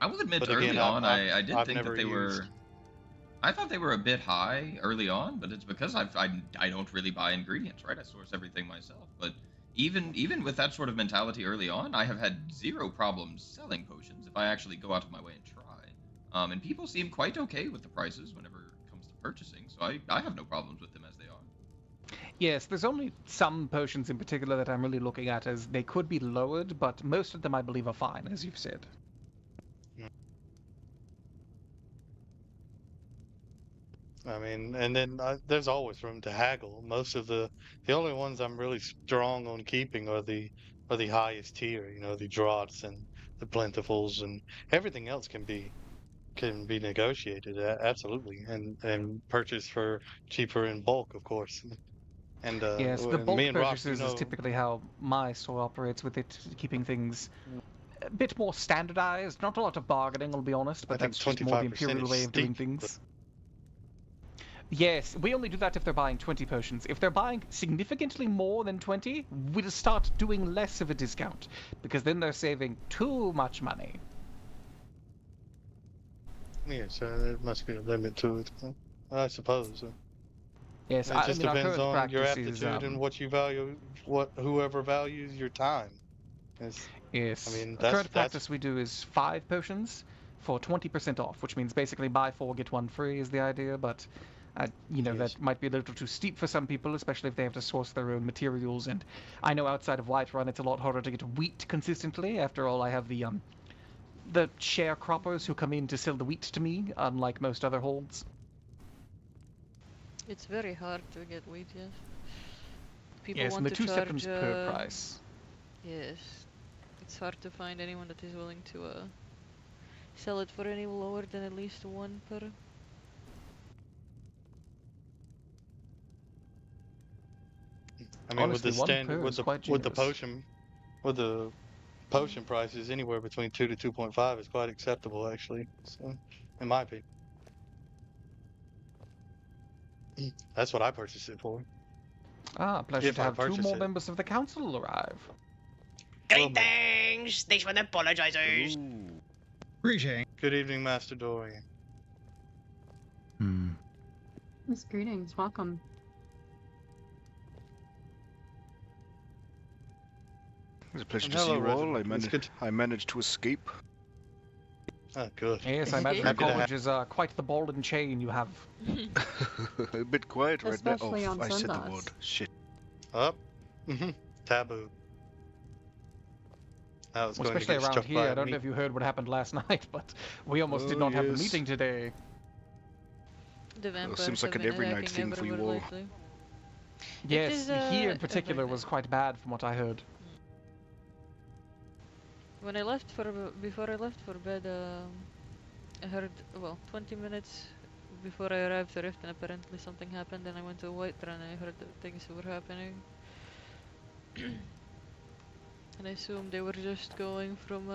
I will admit, But early again, on, I did I've think that never they used. were. I thought they were a bit high early on, but it's because I don't really buy ingredients, right? I source everything myself. But even with that sort of mentality early on, I have had zero problems selling potions if I actually go out of my way and try. And people seem quite okay with the prices whenever it comes to purchasing, so I have no problems with them as they are. Yes, there's only some potions in particular that I'm really looking at as they could be lowered, but most of them I believe are fine, as you've said. I mean, and then there's always room to haggle. Most of the only ones I'm really strong on keeping are the highest tier. You know, the draughts and the plentifuls, and everything else can be negotiated. Absolutely, and purchased for cheaper in bulk, of course. And Yes, the me bulk and Rock, you purchases is know, typically how my store operates with it, keeping things a bit more standardized. Not a lot of bargaining, I'll be honest, but I think that's just more the 25% Imperial is way of doing steep. things. Yes, we only do that if they're buying 20 potions. If they're buying significantly more than 20, we'll start doing less of a discount, because then they're saving too much money. Yeah, so there must be a limit to it, I suppose. Yes, It I just mean, our depends current on your practice is, aptitude and what you value, whoever values your time. yes, I mean, our current practice we do is 5 potions for 20% off, which means basically buy 4, get 1 free is the idea, but you know, yes. that might be a little too steep for some people, especially if they have to source their own materials, and I know outside of Whiterun it's a lot harder to get wheat consistently. After all, I have the sharecroppers who come in to sell the wheat to me, unlike most other holds. It's very hard to get wheat, yes. People Yes, want and the to 2 charge, septims per price. Yes. It's hard to find anyone that is willing to sell it for any lower than at least 1 per. I mean, Honestly, with the 1 per is quite generous. with the potion prices, anywhere between 2 to 2.5 is quite acceptable, actually. So, in my opinion, that's what I purchased it for. Ah, pleasure If to I have 2 purchase more it. members of the council arrive. Greetings! This one apologizes. Greeting. Good evening, Master Dorian. Yes, greetings. Welcome. It's a pleasure And to see hello, you all. Reginald. I managed to escape. Ah, good. Yes, I imagine the Happy to college is quite the ball and chain you have. A bit quiet right now. Especially on I said the Sundays. word. Shit. Up. Taboo. I was Well, going to especially get around struck here, by I a don't know meat. if you heard what happened last night, but we almost did Oh, not have a yes. meeting today. The vampires seems like have an been every night attacking thing for you everywhere all. lately. Yes, is, here in a particular very was nice. quite bad from what I heard. When I left before I left for bed, I heard, well, 20 minutes before I arrived to Rift, and apparently something happened, and I went to Whiterun and I heard that things were happening. And I assumed they were just going from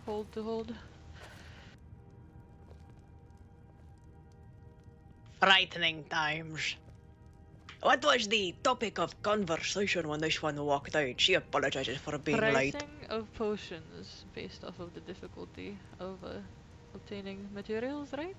hold to hold. Frightening times. What was the topic of conversation when this one walked out? She apologizes for being late. Pricing of potions based off of the difficulty of obtaining materials, right?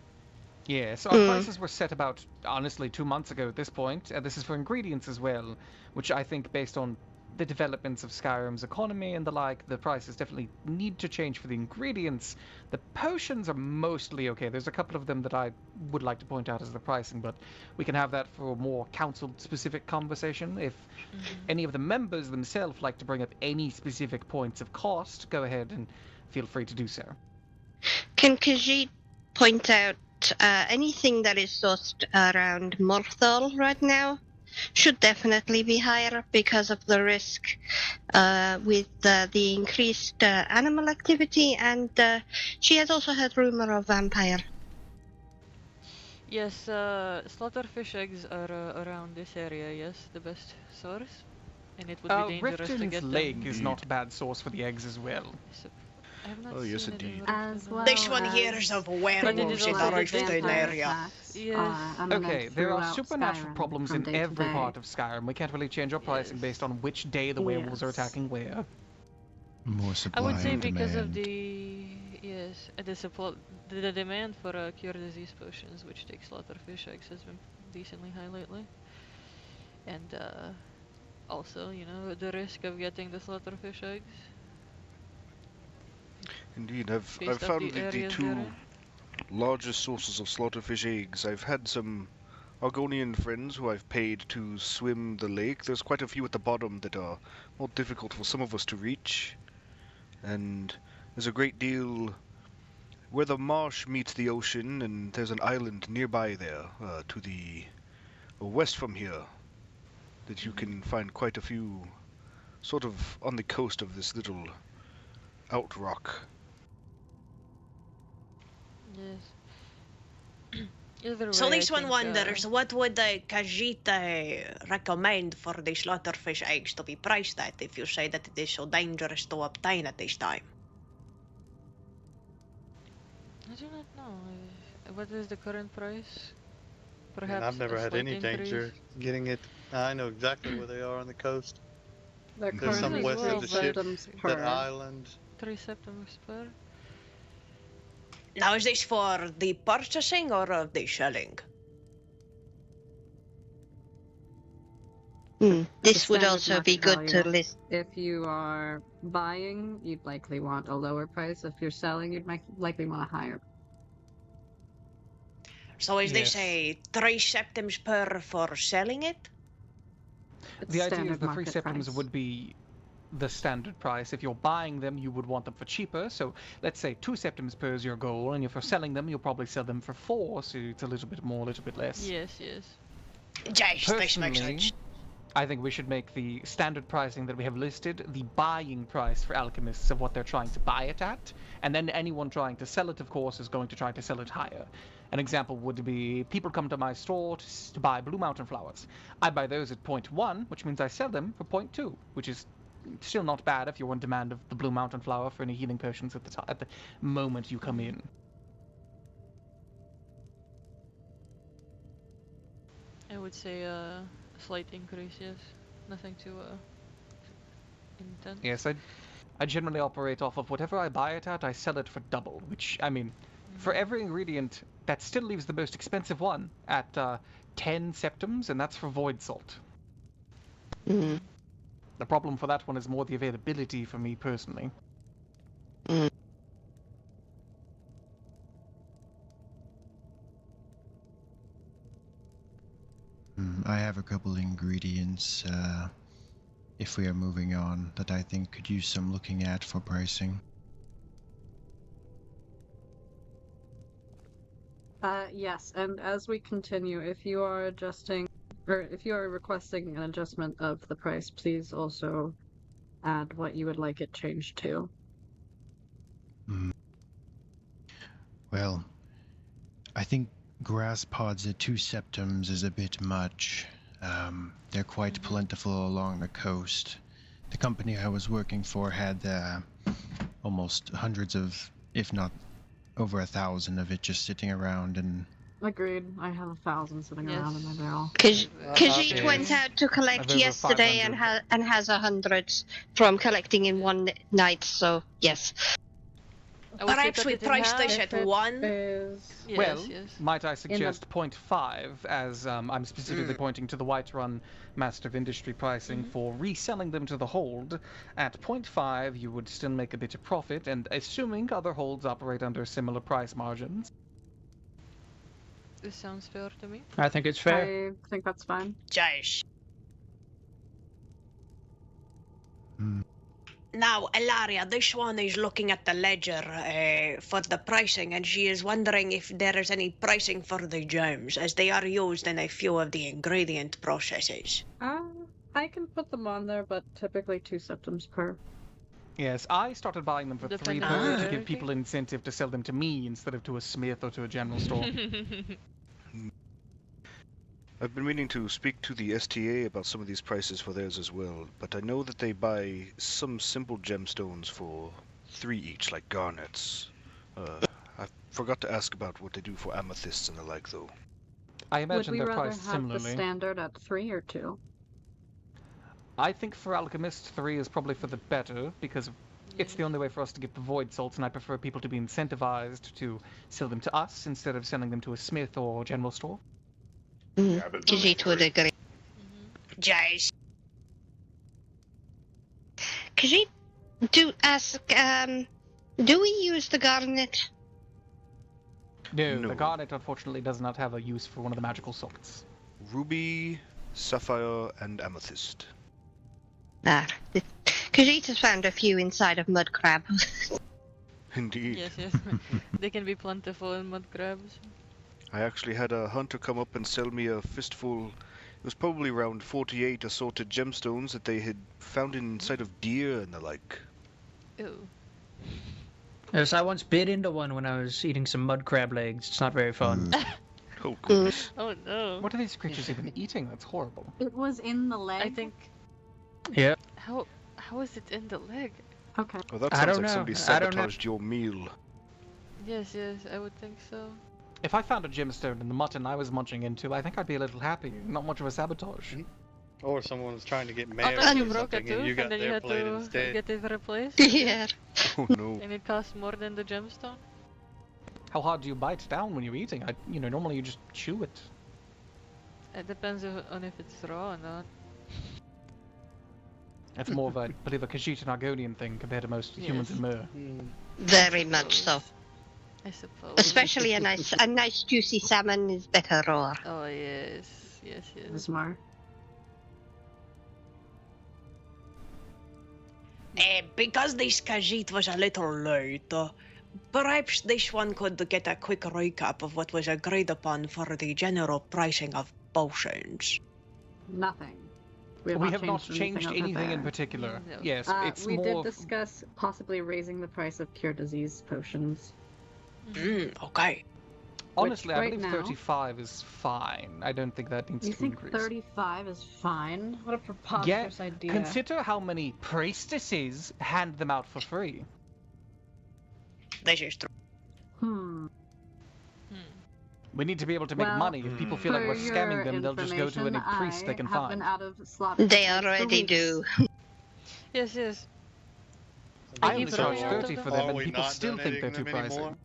Yes, our prices were set about, honestly, 2 months ago at this point, and this is for ingredients as well, which I think, based on the developments of Skyrim's economy and the like, the prices definitely need to change for the ingredients. The potions are mostly okay. There's a couple of them that I would like to point out as the pricing, but we can have that for a more council-specific conversation. If any of the members themselves like to bring up any specific points of cost, go ahead and feel free to do so. Can Khajiit point out anything that is sourced around Morthal right now? Should definitely be higher because of the risk with the increased animal activity, and she has also heard rumor of vampire. Yes, slaughterfish eggs are around this area, yes, the best source. And it would be dangerous to Rifton's get Lake them. is not a bad source for the eggs as well. I have not Oh, yes, seen it in indeed. As Riften. well This one as here is of But it werewolves is in the also the Riften vampire area. attacks, Yes. eminent Okay, there are throughout supernatural Skyrim problems from in day to every day. part of Skyrim. We can't really change our pricing Yes. based on which day the werewolves are Yes. attacking where. More I supply would say and because of demand. the... Yes, Yes, the demand for cure disease potions, which take slaughterfish eggs, has been decently high lately. And also, you know, the risk of getting the slaughterfish eggs. Indeed, I've Based off found the the areas they're two in. largest sources of slaughterfish eggs. I've had some Argonian friends who I've paid to swim the lake. There's quite a few at the bottom that are more difficult for some of us to reach. And there's a great deal where the marsh meets the ocean, and there's an island nearby there, to the west from here, that you can find quite a few, sort of on the coast of this little outrock. Yes. Either So way, this I one think, wonders, what would Khajiit recommend for the slaughterfish eggs to be priced at if you say that it is so dangerous to obtain at this time? I do not know. What is the current price? And Perhaps I've never a had slight any danger increase. getting it. I know exactly where they are on the coast. They're There's some currently west of 3 the ship, septums that per. island. 3 septums per. Now, is this for the purchasing or of the selling? This would standard also be market good to value. list. If you are buying, you'd likely want a lower price. If you're selling, you'd likely want a higher. So is this Yes. a 3 septums per for selling it? It's The idea is standard the 3 market septums price. would be the standard price. If you're buying them, you would want them for cheaper. So let's say 2 septums per is your goal, and if you're selling them, you'll probably sell them for 4, so it's a little bit more, a little bit less. Yes, yes. Yes, this makes Personally, sense. I think we should make the standard pricing that we have listed the buying price for alchemists of what they're trying to buy it at, and then anyone trying to sell it, of course, is going to try to sell it higher. An example would be people come to my store to buy Blue Mountain flowers. I buy those at 0.1, which means I sell them for 0.2, which is still not bad if you're in demand of the Blue Mountain flower for any healing potions at the moment you come in. I would say a slight increase, yes. Nothing too intense. Yes, I generally operate off of whatever I buy it at, I sell it for double, which, I mean, for every ingredient, that still leaves the most expensive one at 10 septums, and that's for void salt. Mm. The problem for that one is more the availability for me personally. I have a couple ingredients, if we are moving on, that I think could use some looking at for pricing. Yes, and as we continue, if you are adjusting, or if you are requesting an adjustment of the price, please also add what you would like it changed to. Well, I think grass pods at 2 septums is a bit much. They're quite plentiful along the coast. The company I was working for had almost hundreds of, if not over 1,000 of it just sitting around, and Agreed. I have 1,000 sitting around in my barrel. Khajiit Okay. went out to collect I've over yesterday and 500. has 100 from collecting in one night, so yes. I would say Perhaps cut we it in price this half. at 1. Is Yes, Well, yes. might I suggest 0.5, as I'm specifically pointing to the Whiterun Master of Industry pricing for reselling them to the hold. At 0.5, you would still make a bit of profit, and assuming other holds operate under similar price margins. This sounds fair to me. I think it's fair. I think that's fine. Josh. Hmm. Now, Ilaria, this one is looking at the ledger for the pricing, and she is wondering if there is any pricing for the gems, as they are used in a few of the ingredient processes. I can put them on there, but typically 2 septums per. Yes, I started buying them for 3 Depending per on to rarity. give people incentive to sell them to me instead of to a smith or to a general store. I've been meaning to speak to the STA about some of these prices for theirs as well, but I know that they buy some simple gemstones for 3 each, like garnets. I forgot to ask about what they do for amethysts and the like, though. I Would imagine we they're rather priced have the similarly. standard at 3 or 2? I think for Alchemist, 3 is probably for the better, because It's the only way for us to get the void salts, and I prefer people to be incentivized to sell them to us instead of selling them to a smith or general store. Khajiit would agree. Jace. Khajiit, do we use the garnet? No, No. the garnet unfortunately does not have a use for one of the magical salts. Ruby, sapphire, and amethyst. Khajiit has found a few inside of mud crab. Indeed. Yes, yes. They can be plentiful in mud crabs. I actually had a hunter come up and sell me a fistful. It was probably around 48 assorted gemstones that they had found inside of deer and the like. Ew. Yes, I once bit into one when I was eating some mud crab legs. It's not very fun. Oh goodness. Oh no. What are these creatures even eating? That's horrible. It was in the leg. I think. Yeah. How is it in the leg? Okay. Well, that I sounds don't like know. somebody I don't know. sabotaged your meal. Yes, yes, I would think so. If I found a gemstone in the mutton I was munching into, I think I'd be a little happy. Not much of a sabotage. Or someone was trying to get I married thought you or broke a something, and tooth you got and then you their had plate to instead. get it replaced. Yeah. Oh no. And it costs more than the gemstone. How hard do you bite down when you're eating? Normally you just chew it. It depends on if it's raw or not. That's more of a, I believe, a Khajiit and Argonian thing compared to most humans in Myr. Very much so. I suppose. Especially a nice juicy salmon is better raw. Oh yes, yes, yes. Ismar. Because this Khajiit was a little late, perhaps this one could get a quick recap of what was agreed upon for the general pricing of potions. Nothing. We have not changed over anything in there. particular. No. Yes, it's we more. did discuss possibly raising the price of cure disease potions. Okay. Honestly, I right believe now- 35 is fine. I don't think that needs You to think increase. 35 is fine? What a preposterous idea. Consider how many priestesses hand them out for free. This is true. We need to be able to make Well, money. If people feel like we're For scamming your them, they'll just go to any information, priest they can I have find. been out of slot They for already weeks. do. Yes, yes. I I only keep charge running out of 30 them. for them, Are and we people not still think they're donating too them pricey. anymore?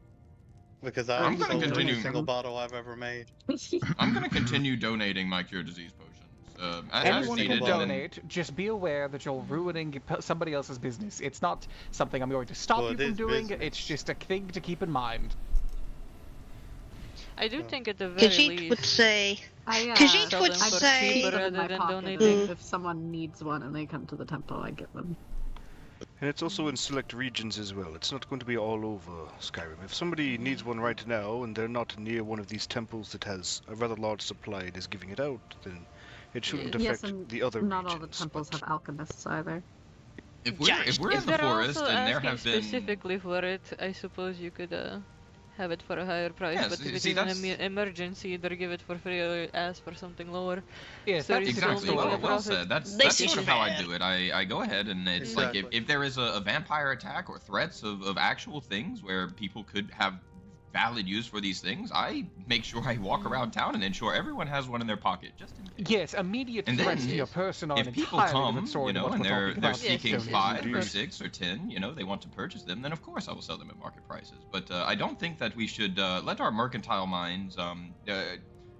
Because I'm I gonna sold continue. every single bottle I've ever made. I'm going to continue donating my cure disease potions. As Anyone can needed, and then- donate. Just be aware that you're ruining somebody else's business. It's not something I'm going to stop Well, you it from is doing. business. It's just a thing to keep in mind. I do think at the very Khajiit would least. say. I, Khajiit Sell would them for say. cheaper them in rather my than pocket. donating. If someone needs one and they come to the temple, I give them. And it's also in select regions as well. It's not going to be all over Skyrim. If somebody needs one right now and they're not near one of these temples that has a rather large supply and is giving it out, then it shouldn't Yes, affect and the other not regions. all the temples but- have alchemists either. if we're in If the they're forest also and there asking have been specifically for it, I suppose you could have it for a higher price. Yeah, but if it see, is an that's- emergency, either give it for free or ask for something lower. Yes, So that's it's still Exactly. making Well, a well profit. said. That's This sort is of how I fair. do it. I go ahead and it's like Exactly. if there is a vampire attack or threats of actual things where people could have valid use for these things, I make sure I walk around town and ensure everyone has one in their pocket just in case. Yes, immediate And threats then to your person are If an people entirely come, different story you than know, what and we're they're talking they're about. seeking Yes, yes, 5 or yes. 6 or 10, you know, they want to purchase them, then of course I will sell them at market prices. But I don't think that we should let our mercantile minds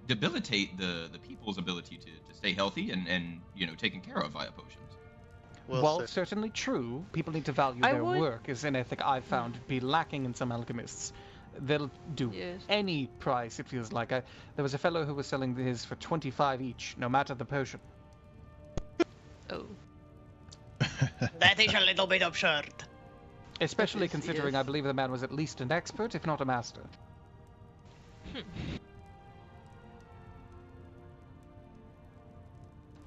debilitate the people's ability to stay healthy and you know taken care of via potions. Well While said. certainly true, people need to value I their would- work, is an ethic I've found to be lacking in some alchemists. They'll do Yes. any price, it feels like. There was a fellow who was selling his for 25 each, no matter the potion. Oh. That is a little bit absurd. Especially Yes, considering yes. I believe the man was at least an expert, if not a master.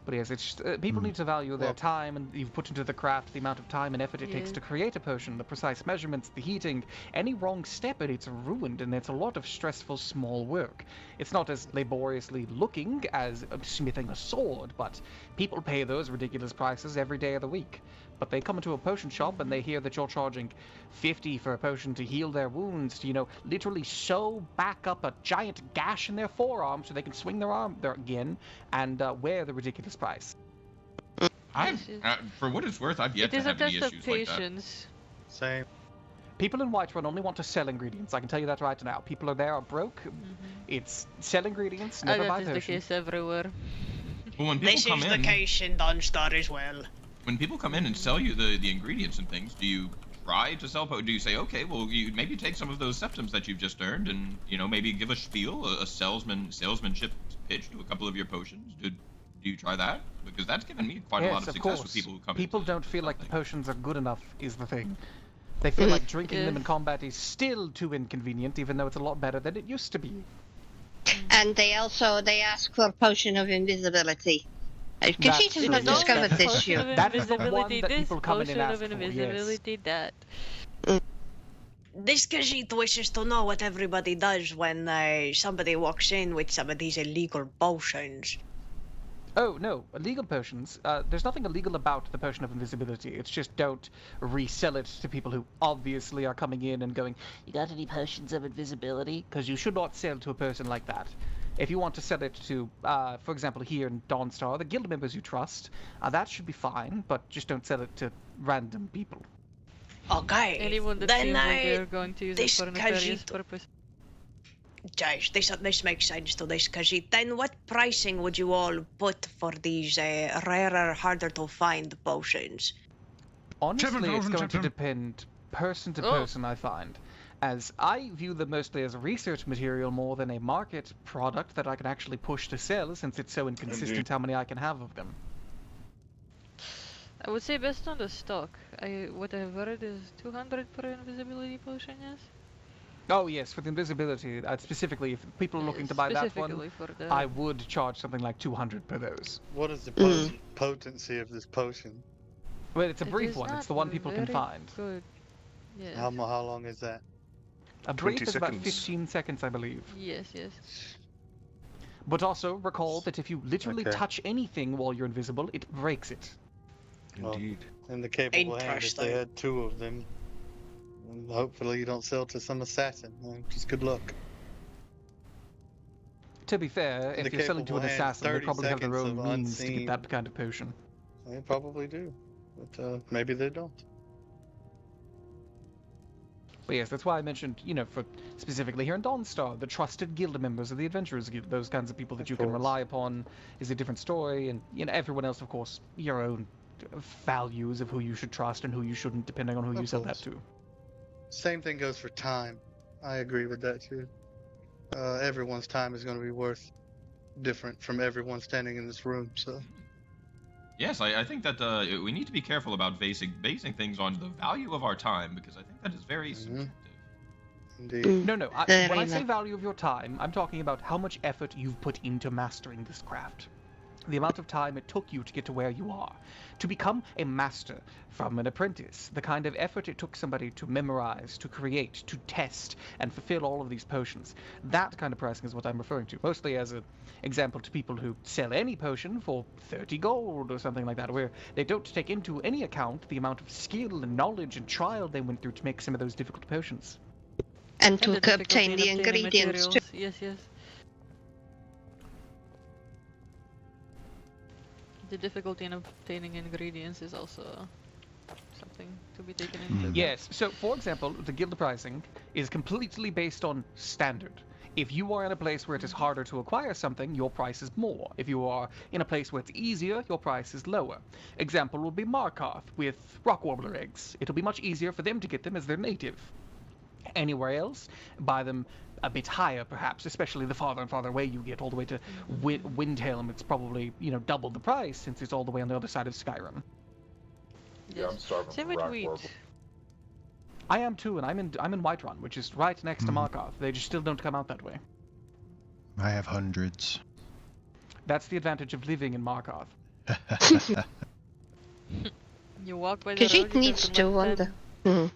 But yes, it's just, people need to value their Well- time and you've put into the craft, the amount of time and effort it takes Yeah. to create a potion, the precise measurements, the heating. Any wrong step and it's ruined, and it's a lot of stressful small work. It's not as laboriously looking as smithing a sword, but people pay those ridiculous prices every day of the week. But they come into a potion shop and they hear that you're charging 50 for a potion to heal their wounds, to, you know, literally sew back up a giant gash in their forearm so they can swing their arm there again and wear the ridiculous price. I've, for what it's worth, I've yet It to is a have any test of issues like that. patience. Same. People in Whiterun only want to sell ingredients. I can tell you that right now. People are broke. It's sell ingredients, never buy That is the potions. case everywhere. Well, when people This come is in, the case in Dunstar as well. when people come in and sell you the ingredients and things, do you try to sell? Do you say, okay, well, you maybe take some of those septums that you've just earned, and maybe give a spiel, a salesmanship pitch to a couple of your potions? Do you try that? Because that's given me quite a lot of success with people who come in. People don't feel like the potions are good enough, is the thing. They feel like drinking them in combat is still too inconvenient, even though it's a lot better than it used to be. And they ask for a potion of invisibility. Keizaal true, not yes. discovered this year. That is the one that people come in and ask for, yes. Invisibility, that. This Khajiit wishes to know what everybody does when somebody walks in with some of these illegal potions. Oh, no. Illegal potions. There's nothing illegal about the potion of invisibility. It's just don't resell it to people who obviously are coming in and going, you got any potions of invisibility? Because you should not sell to a person like that. If you want to sell it to, for example, here in Dawnstar, the guild members you trust, that should be fine, but just don't sell it to random people. Okay. Anyone that then seems like they're going to use it this for a nefarious Khajiit- purpose. Josh, this makes sense to this Khajiit. Then what pricing would you all put for these rarer, harder to find potions? Honestly, it's 7,000 going to septum. depend person to person, I find. As I view them mostly as a research material more than a market product that I can actually push to sell, since it's so inconsistent how many I can have of them. I would say based on the stock. What I've heard is 200 per invisibility potion, yes? Oh yes, with invisibility, specifically, if people are looking to buy that one, Specifically for the... I would charge something like 200 per those. What is the potency of this potion? Well, it's a It brief is one. It's not the one people can very find. Good. Yes. How long is that? A brief 20 is about seconds. 15 seconds, I believe. Yes, yes. But also recall that if you literally Okay. touch anything while you're invisible, it breaks it. Indeed. In the capable hand, if Interesting. they had 2 of them, and hopefully you don't sell to some assassin. Just good luck. To be fair, In if the you're selling to an capable hand, assassin, they 30 probably have their seconds own of means to get unseen. that kind of potion. They probably do, but maybe they don't. But yes, that's why I mentioned, for specifically here in Dawnstar, the trusted guild members of the Adventurers Guild, those kinds of people that Of you can course. rely upon, is a different story, and everyone else, of course, your own values of who you should trust and who you shouldn't, depending on who you Of sell that course. to. Same thing goes for time. I agree with that too. Everyone's time is going to be worth different from everyone standing in this room. So Yes, I think that we need to be careful about basing things on the value of our time, because I think that is very subjective. indeed, No, when Very I say much. value of your time, I'm talking about how much effort you've put into mastering this craft. The amount of time it took you to get to where you are. To become a master from an apprentice. The kind of effort it took somebody to memorize, to create, to test, and fulfill all of these potions. That kind of pricing is what I'm referring to. Mostly as an example to people who sell any potion for 30 gold or something like that, where they don't take into any account the amount of skill and knowledge and trial they went through to make some of those difficult potions. And the to difficulty obtain in the obtaining ingredients too. materials. Yes, yes. The difficulty in obtaining ingredients is also something to be taken into. Yes, so for example, the guild pricing is completely based on standard. If you are in a place where it is harder to acquire something, your price is more. If you are in a place where it's easier, your price is lower. Example would be Markarth with rock warbler eggs. It'll be much easier for them to get them as they're native. Anywhere else, buy them a bit higher perhaps, especially the farther and farther away you get, all the way to Windhelm. It's probably, double the price since it's all the way on the other side of Skyrim. Yeah, I'm starving Same for with rock wheat. warble. I am too, and I'm in Whiterun, which is right next to Markarth. They just still don't come out that way. I have hundreds. That's the advantage of living in Markarth. You walk by the road, Khajiit you needs can to collect wander. them.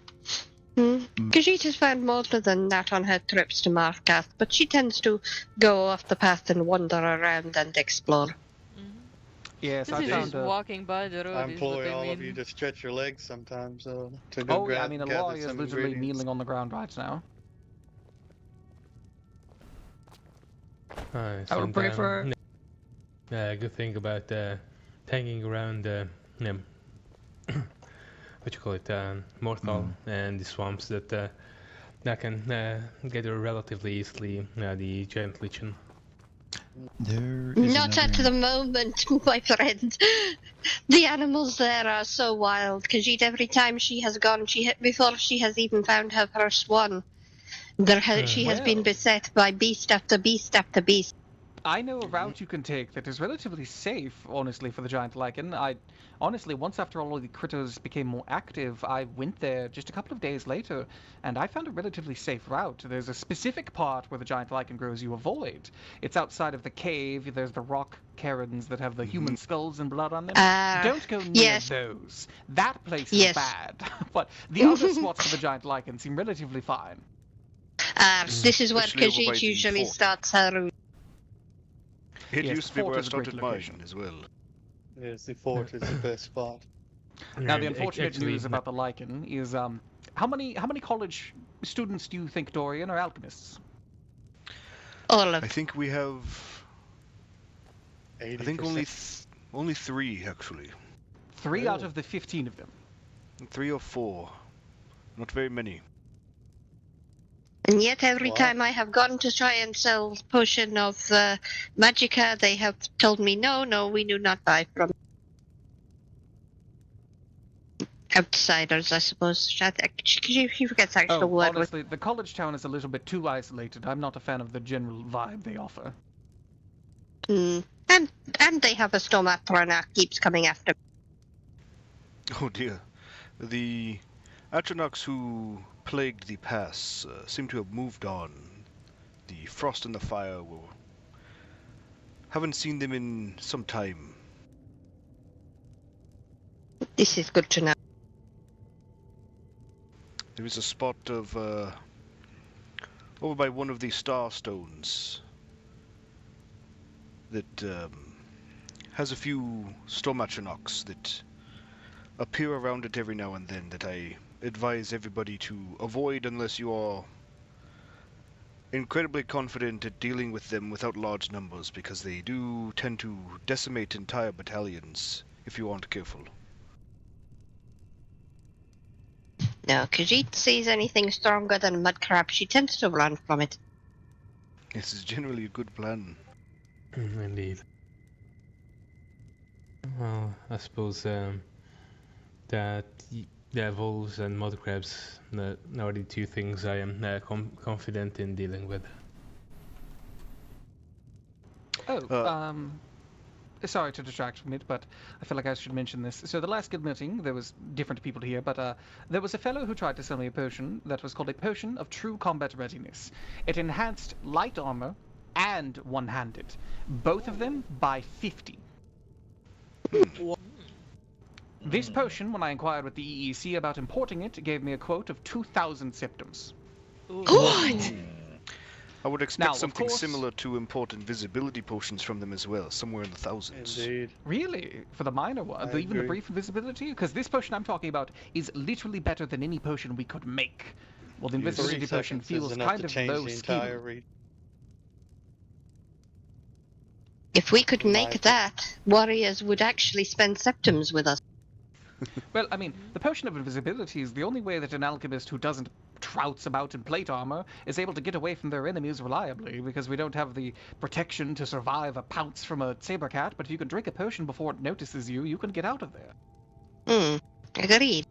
Khajiit has found more than that on her trips to Markarth, but she tends to go off the path and wander around and explore. Yes, This I is found just a... walking by the road. I is what employ I all mean. of you to stretch your legs sometimes to go Oh yeah, I mean, gather Aloy is some literally ingredients. kneeling on the ground right now. I I would prefer. good thing about hanging around Morthal and the swamps that can gather relatively easily the giant lichen. There is Not at another... the moment, my friend. The animals there are so wild. Khajiit, every time she has gone, before she has even found her first one, she has been Well. beset by beast after beast after beast. I know a route you can take that is relatively safe, honestly, for the giant lichen. Honestly, once after all of the critters became more active, I went there just a couple of days later, and I found a relatively safe route. There's a specific part where the giant lichen grows you avoid. It's outside of the cave. There's the rock cairns that have the human skulls and blood on them. Don't go near those. That place is bad. But the other spots for the giant lichen seem relatively fine. This is where Khajiit usually starts her route. It used to be where I started mine as well. Yes, the fort is the best spot. Now, the unfortunate news about the lichen is, how many college students do you think, Dorian, are alchemists? All of. I think we have. 80%. I think only 3 actually. 3 out of the 15 of them. 3 or 4, not very many. And yet every time I have gone to try and sell potion of magicka, they have told me, no, we do not buy from outsiders, I suppose. She forgets actually the word. Honestly, the college town is a little bit too isolated. I'm not a fan of the general vibe they offer. And they have a storm after and keeps coming after. Oh dear. The Atronachs who plagued the pass seem to have moved on. The frost and the fire haven't seen them in some time. This is good to know. There is a spot of over by one of the star stones that has a few storm Atronachs that appear around it every now and then that I advise everybody to avoid unless you are incredibly confident at dealing with them without large numbers, because they do tend to decimate entire battalions if you aren't careful. No, Khajiit sees anything stronger than mud crab, she tends to run from it. This is generally a good plan. Indeed. Well, I suppose that the wolves and mud crabs are the 2 things I am confident in dealing with. Sorry to distract from it, but I feel like I should mention this. So the last guild meeting, there was different people here, but there was a fellow who tried to sell me a potion that was called a Potion of True Combat Readiness. It enhanced light armor and one-handed. Both of them by 50. This potion, when I inquired with the EEC about importing it, gave me a quote of 2,000 septums. What? I would expect Now, something course, similar to import invisibility potions from them as well, somewhere in the thousands. Indeed. Really? For the minor one? Even the brief invisibility? Because this potion I'm talking about is literally better than any potion we could make. Well, the invisibility potion feels kind of low skill. If we could make that, warriors would actually spend septums with us. Well, I mean, the potion of invisibility is the only way that an alchemist who doesn't trouts about in plate armor is able to get away from their enemies reliably, because we don't have the protection to survive a pounce from a saber cat, but if you can drink a potion before it notices you, you can get out of there. Agreed.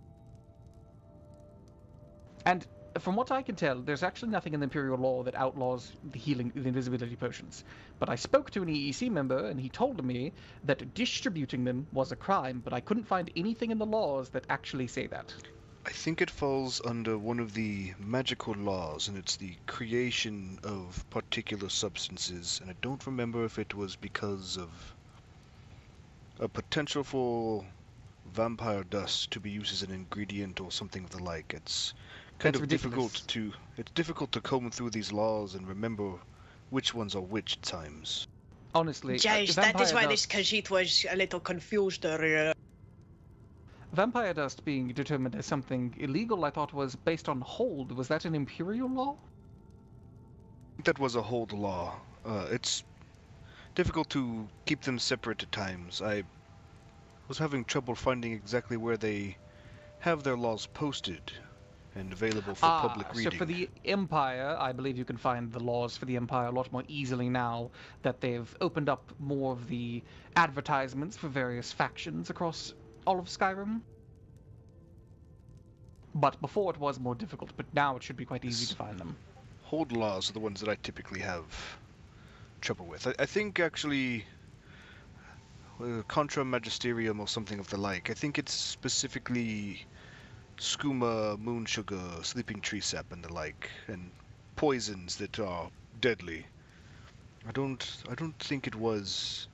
And from what I can tell, there's actually nothing in the Imperial law that outlaws the invisibility potions. But I spoke to an EEC member, and he told me that distributing them was a crime, but I couldn't find anything in the laws that actually say that. I think it falls under one of the magical laws, and it's the creation of particular substances, and I don't remember if it was because of a potential for vampire dust to be used as an ingredient or something of the like. It's kind of difficult to comb through these laws and remember which ones are which at times. Honestly, Jace, that is why this Khajiit was a little confused earlier. Vampire dust being determined as something illegal, I thought, was based on hold. Was that an Imperial law? That was a hold law. It's difficult to keep them separate at times. I was having trouble finding exactly where they have their laws posted and available for public reading. So for the Empire, I believe you can find the laws for the Empire a lot more easily now that they've opened up more of the advertisements for various factions across all of Skyrim. But before it was more difficult, but now it should be quite easy to find them. Hold laws are the ones that I typically have trouble with. I think actually Contra Magisterium or something of the like. I think it's specifically skooma, moon sugar, sleeping tree sap and the like, and poisons that are deadly. I don't think it was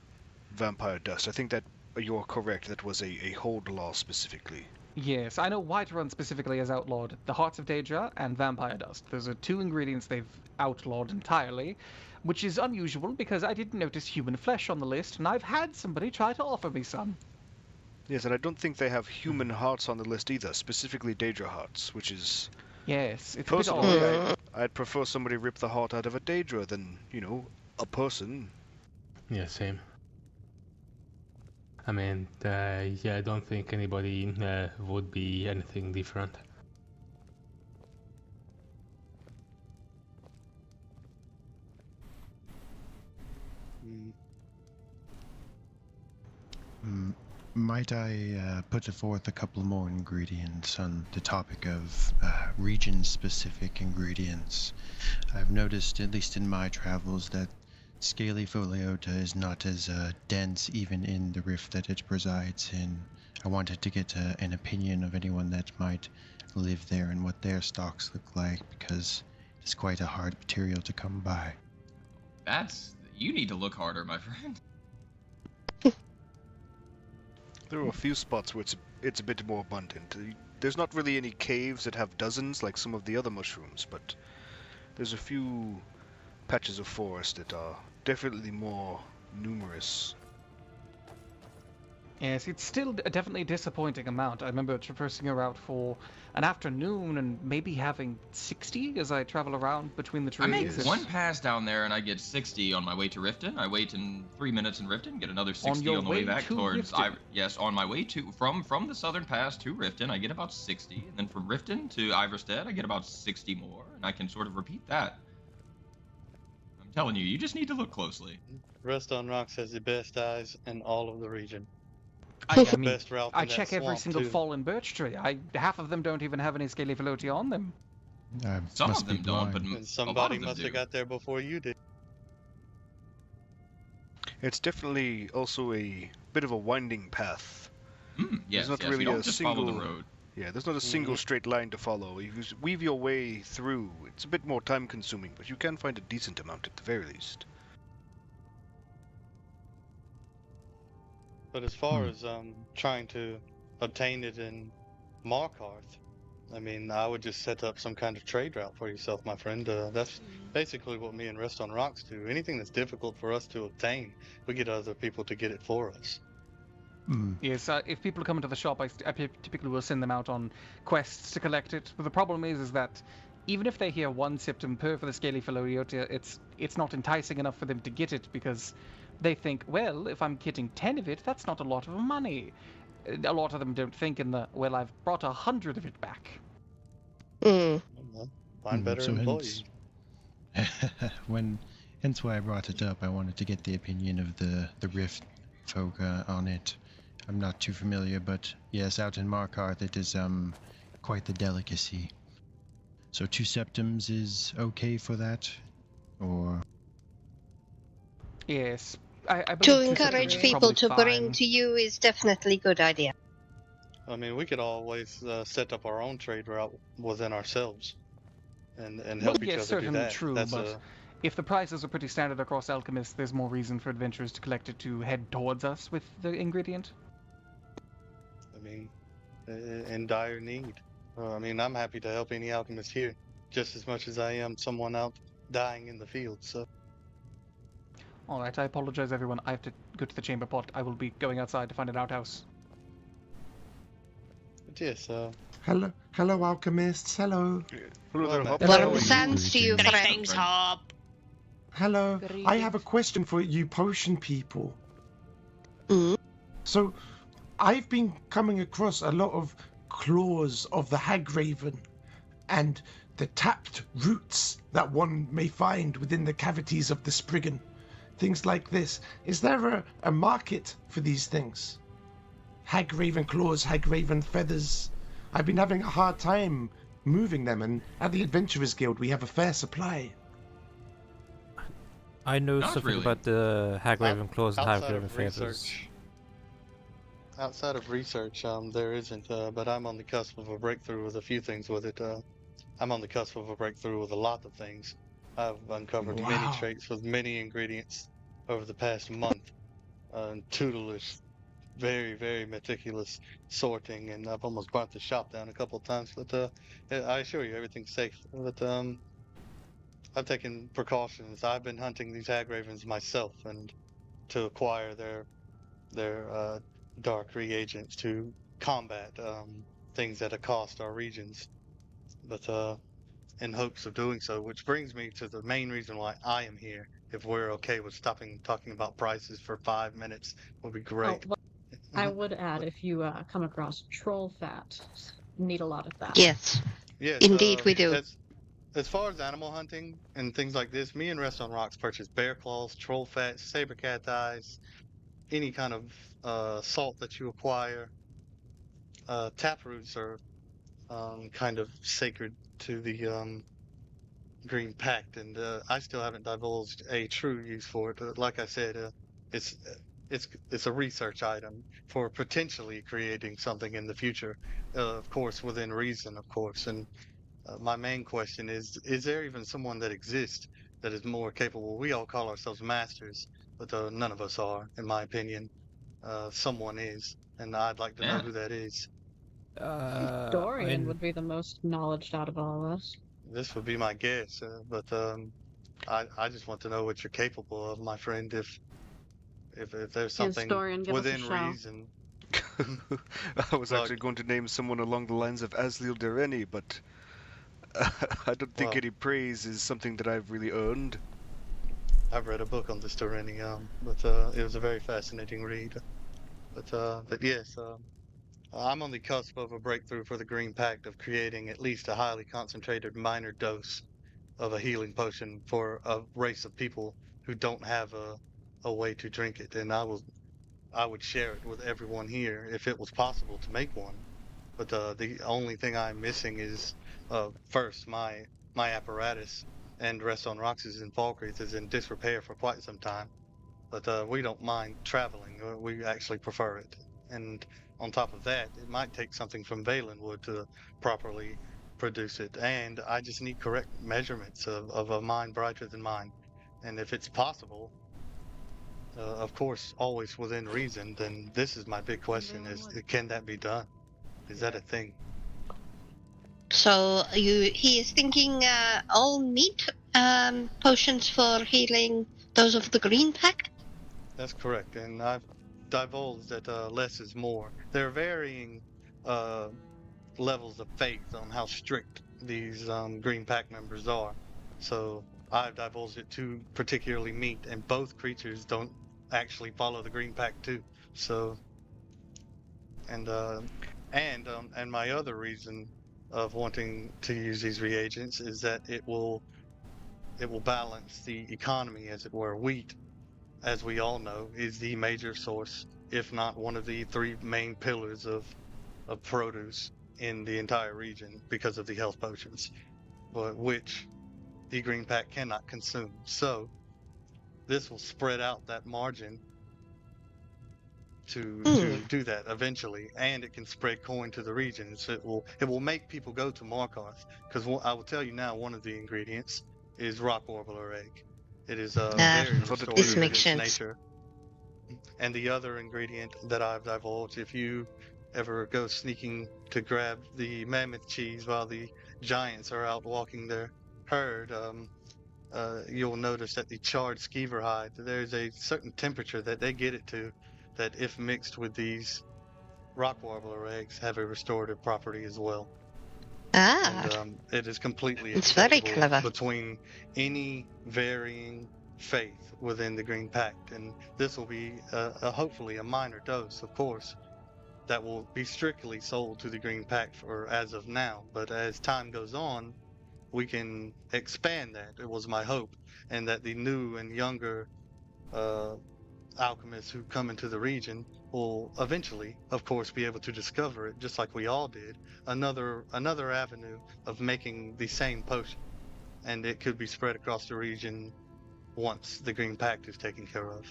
vampire dust. I think that you're correct. That was a hold law specifically. Yes, I know Whiterun specifically has outlawed the Hearts of Daedra and Vampire Dust. Those are two ingredients they've outlawed entirely, which is unusual because I didn't notice human flesh on the list, and I've had somebody try to offer me some. Yes, and I don't think they have human hearts on the list either, specifically Daedra hearts, which is... Yes, it's personally, a bit odd. I'd prefer somebody rip the heart out of a Daedra than, a person. Yeah, same. I mean, yeah, I don't think anybody would be anything different. Might I put forth a couple more ingredients on the topic of region-specific ingredients? I've noticed, at least in my travels, that Scaly Foliota is not as dense even in the rift that it presides in. I wanted to get an opinion of anyone that might live there and what their stocks look like, because it's quite a hard material to come by. You need to look harder, my friend. There are a few spots where it's a bit more abundant. There's not really any caves that have dozens like some of the other mushrooms, but there's a few patches of forest that are definitely more numerous. Yes, it's still definitely a disappointing amount. I remember traversing a route for an afternoon and maybe having 60 as I travel around between the trees. I make one pass down there and I get 60 on my way to Riften. I wait in 3 minutes in Riften, get another 60 on the way back towards... Yes, on my way to... From the southern pass to Riften, I get about 60. And then from Riften to Iverstead, I get about 60 more. And I can sort of repeat that. I'm telling you, you just need to look closely. Rest on Rocks has the best eyes in all of the region. I mean, best route I check every single too. fallen birch tree. Half of them don't even have any scaly veloty on them. Some of them don't, but and somebody must have got there before you did. It's definitely also a bit of a winding path. Yes, there's not really you don't a just single follow the road. Yeah, there's not a single straight line to follow. If you weave your way through, it's a bit more time consuming, but you can find a decent amount at the very least. But as far as trying to obtain it in Markarth, I mean, I would just set up some kind of trade route for yourself, my friend. That's basically what me and Rest on Rocks do. Anything that's difficult for us to obtain, we get other people to get it for us. Yes, if people come into the shop, I typically will send them out on quests to collect it. But the problem is that even if they hear one symptom per for the Scaly Foliota, it's not enticing enough for them to get it because they think, well, if I'm getting 10 of it, that's not a lot of money. A lot of them don't think in the, well, I've brought 100 of it back. Find better employees. Hence why I brought it up. I wanted to get the opinion of the Rift folk on it. I'm not too familiar, but yes, out in Markarth it is quite the delicacy. So 2 septums is okay for that, or? Yes. To encourage people to bring to you is definitely a good idea. I mean, we could always set up our own trade route within ourselves and help each other certainly do that. True, but if the prices are pretty standard across alchemists, there's more reason for adventurers to collect it to head towards us with the ingredient. I mean, in dire need. I mean, I'm happy to help any alchemist here, just as much as I am someone out dying in the field, so... Alright, I apologize everyone. I have to go to the chamber pot. I will be going outside to find an outhouse. But yes, Hello, alchemists. Hello. Warm sands to you, friend. Hop. Hello. I have a question for you potion people. So, I've been coming across a lot of claws of the Hagraven and the tapped roots that one may find within the cavities of the Spriggan. Things like this. Is there a market for these things? Hagraven claws, Hagraven feathers. I've been having a hard time moving them, and at the Adventurers Guild we have a fair supply. I know Not something really. about the Hagraven claws and Outside Hagraven of feathers. research, outside of research, there isn't. But I'm on the cusp of a breakthrough with a few things with it. I'm on the cusp of a breakthrough with a lot of things. I've uncovered many Wow. traits with many ingredients over the past month. Tutelage, very, very meticulous sorting, and I've almost burnt the shop down a couple of times. But I assure you, everything's safe. But I've taken precautions. I've been hunting these Hagravens myself, and to acquire their dark reagents to combat things that accost our regions. But in hopes of doing so, which brings me to the main reason why I am here. If we're okay with stopping talking about prices for 5 minutes, would be great. Oh, well, I would add, if you come across troll fat, need a lot of that. Yes. Yes, Indeed we do. As far as animal hunting and things like this, me and Rest on Rocks purchase bear claws, troll fat, saber cat eyes, any kind of salt that you acquire. Taproots are kind of sacred to the Green Pact, and I still haven't divulged a true use for it. Like I said, it's a research item for potentially creating something in the future, of course, within reason, of course. And my main question is there even someone that exists that is more capable? We all call ourselves masters, but none of us are, in my opinion. Someone is, and I'd like to know who that is. Dorian would be the most knowledged out of all of us. This would be my guess, but I just want to know what you're capable of, my friend. If there's something Dorian, give us a within shout. reason. I was actually going to name someone along the lines of Asliel Dereni, but I don't think any praise is something that I've really earned. I've read a book on this Dereni, but it was a very fascinating read. But yes, I'm on the cusp of a breakthrough for the Green Pact of creating at least a highly concentrated minor dose of a healing potion for a race of people who don't have a way to drink it, and I would share it with everyone here if it was possible to make one. But the only thing I'm missing is first my apparatus, and Rest on Rocks in Falkreath is in disrepair for quite some time. But we don't mind traveling. We actually prefer it. And on top of that, it might take something from Valenwood to properly produce it. And I just need correct measurements of a mind brighter than mine. And if it's possible, of course, always within reason, then this is my big question is, can that be done? Is that a thing? So he is thinking all meat potions for healing those of the Green Pact? That's correct, and I've divulged that less is more. There are varying levels of faith on how strict these Green Pact members are. So I've divulged it to particularly meat, and both creatures don't actually follow the Green Pact too. So, and my other reason of wanting to use these reagents is that it will balance the economy, as it were. Wheat, as we all know, is the major source, if not one of the three main pillars of produce in the entire region because of the health potions, but which the Green Pact cannot consume. So this will spread out that margin to do that eventually, and it can spread coin to the region. So it will make people go to Markarth, because I will tell you now, one of the ingredients is rock warbler egg. It is very restorative in its nature. And the other ingredient that I've divulged, if you ever go sneaking to grab the mammoth cheese while the giants are out walking their herd, you'll notice that the charred skeever hide, there's a certain temperature that they get it to, that if mixed with these rock warbler eggs, have a restorative property as well. And it is completely acceptable between any varying faith within the Green Pact, and this will be hopefully a minor dose, of course, that will be strictly sold to the Green Pact for as of now. But as time goes on, we can expand that. It was my hope, and that the new and younger alchemists who come into the region will eventually, of course, be able to discover it, just like we all did. Another avenue of making the same potion, and it could be spread across the region once the Green Pact is taken care of.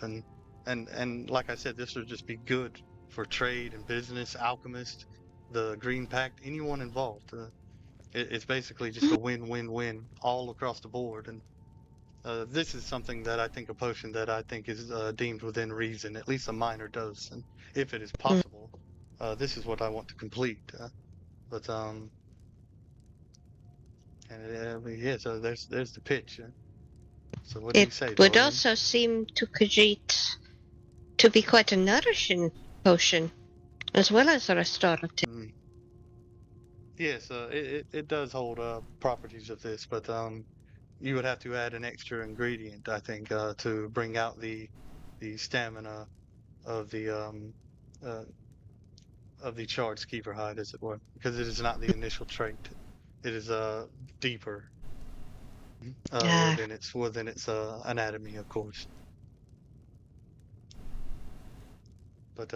And like I said, this would just be good for trade and business, alchemists, the Green Pact, anyone involved. It's basically just a win-win-win all across the board. And this is something that I think, a potion that I think is deemed within reason, at least a minor dose. And if it is possible, this is what I want to complete. Yeah, so there's the pitch. So what do you say, It would Dorian? also seem to Khajiit to be quite a nourishing potion, as well as a restorative. Yes, it does hold properties of this, but you would have to add an extra ingredient, I think, to bring out the stamina of the charred skeever hide, as it were, because it is not the initial trait. It is deeper within its anatomy, of course. But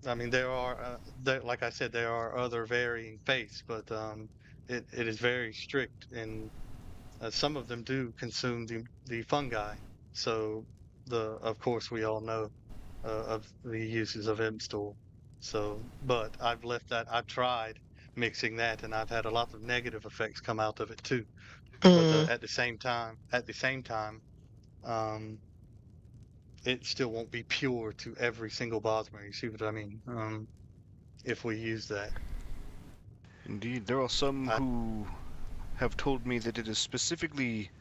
I mean, there are, like I said, there are other varying faiths, but it is very strict, and some of them do consume the fungi. So of course, we all know of the uses of Imstol. So, but I've left that. I've tried mixing that, and I've had a lot of negative effects come out of it too. But at the same time, it still won't be pure to every single Bosmer. You see what I mean? If we use that. Indeed, there are some who have told me that it is specifically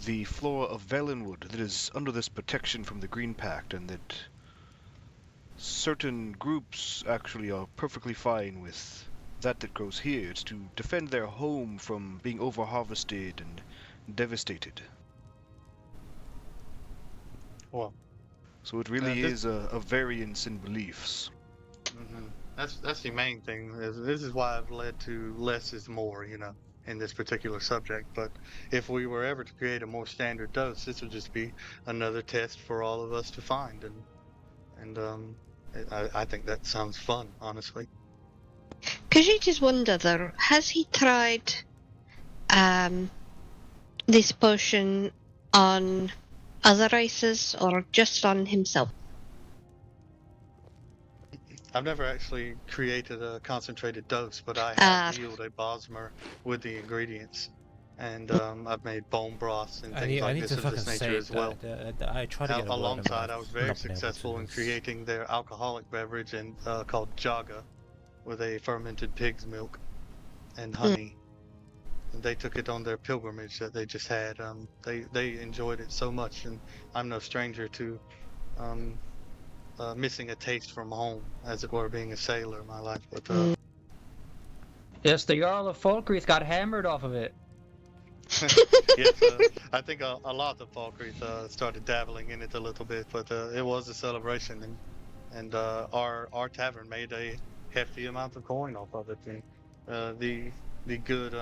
the flora of Valenwood that is under this protection from the Green Pact, and that certain groups actually are perfectly fine with that grows here. It's to defend their home from being over-harvested and devastated. Well, so it really is a variance in beliefs. That's the main thing. This is why I've led to less is more, you know, in this particular subject. But if we were ever to create a more standard dose, this would just be another test for all of us to find. And I think that sounds fun, honestly. Khajiit is wonder though, has he tried this potion on other races or just on himself? I've never actually created a concentrated dose, but I have healed a Bosmer with the ingredients. And I've made bone broths and things like this of this nature as well. I tried to get alongside, I was very successful in creating their alcoholic beverage called Jaga, with a fermented pig's milk and honey. And they took it on their pilgrimage that they just had. They enjoyed it so much, and I'm no stranger to missing a taste from home, as it were, being a sailor in my life. But yes, the Jarl of Falkreath got hammered off of it. yes, I think a lot of Falkreath started dabbling in it a little bit, but it was a celebration, and our tavern made a hefty amount of coin off of it. And the good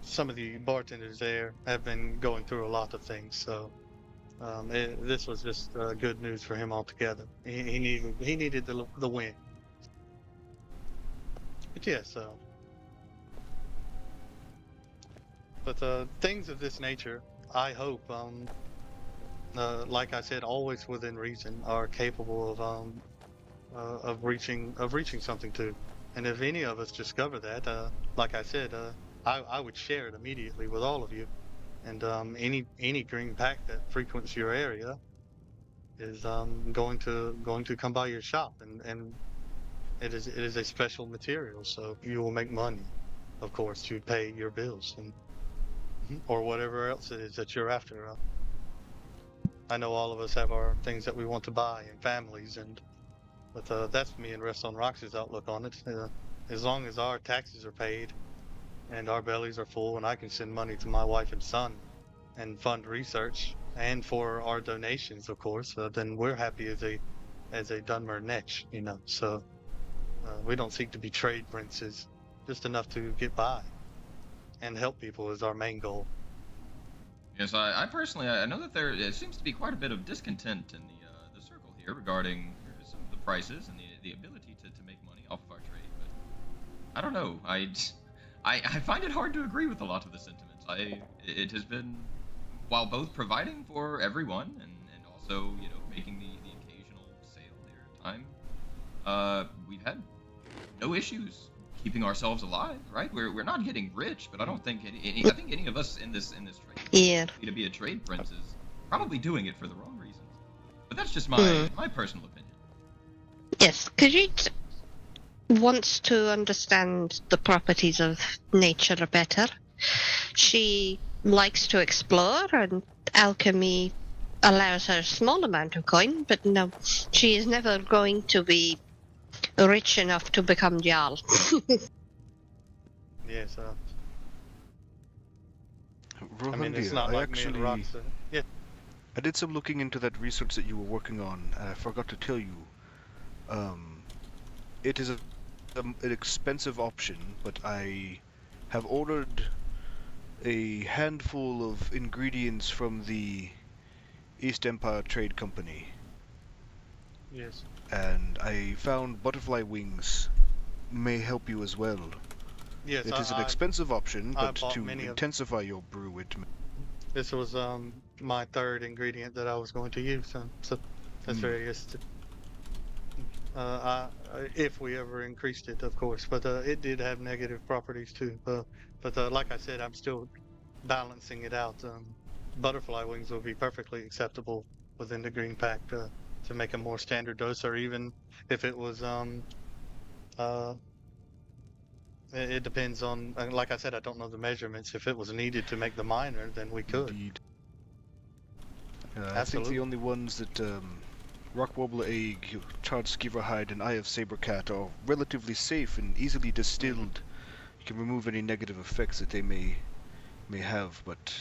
some of the bartenders there have been going through a lot of things, so this was just good news for him altogether. He needed the win. But yeah, so. But things of this nature, I hope, like I said, always within reason, are capable of reaching something to. And if any of us discover that, like I said, I would share it immediately with all of you. And any Green Pact that frequents your area is going to come by your shop, and it is a special material, so you will make money, of course, to pay your bills and or whatever else it is that you're after. I know all of us have our things that we want to buy and families, but that's me and Rest on Rocks' outlook on it. As long as our taxes are paid and our bellies are full, and I can send money to my wife and son and fund research and for our donations, of course, then we're happy as a Dunmer niche, you know. So we don't seek to be trade princes, just enough to get by and help people is our main goal. Yes, I personally, I know that there seems to be quite a bit of discontent in the circle here regarding some of the prices and the ability to make money off of our trade. But I don't know. I find it hard to agree with a lot of the sentiments. It has been, while both providing for everyone and also, you know, making the occasional sale here at time, we've had no issues keeping ourselves alive, right? We're not getting rich, but I don't think I think any of us in this trade to be a trade prince is probably doing it for the wrong reasons. But that's just my personal opinion. Yes, Khajiit wants to understand the properties of nature better. She likes to explore, and alchemy allows her a small amount of coin, but no, she is never going to be rich enough to become Jarl. Yes, Rohandir, I mean, it's not like me and Rox, yeah. I did some looking into that research that you were working on, and I forgot to tell you. It is an expensive option, but I have ordered a handful of ingredients from the East Empire Trade Company. Yes. And I found butterfly wings may help you as well. Yes, it is an expensive option, but to intensify your brew, this was my third ingredient that I was going to use, so that's very interesting. If we ever increased it, of course, but it did have negative properties too. But like I said, I'm still balancing it out. Butterfly wings will be perfectly acceptable within the green pack to make a more standard dose, or even if it was it depends on, like I said, I don't know the measurements. If it was needed to make the minor, then we could. Indeed. I think the only ones that Rock Wobbler Egg, Charred Skiver Hide, and Eye of Sabercat are relatively safe and easily distilled. You can remove any negative effects that they may have, but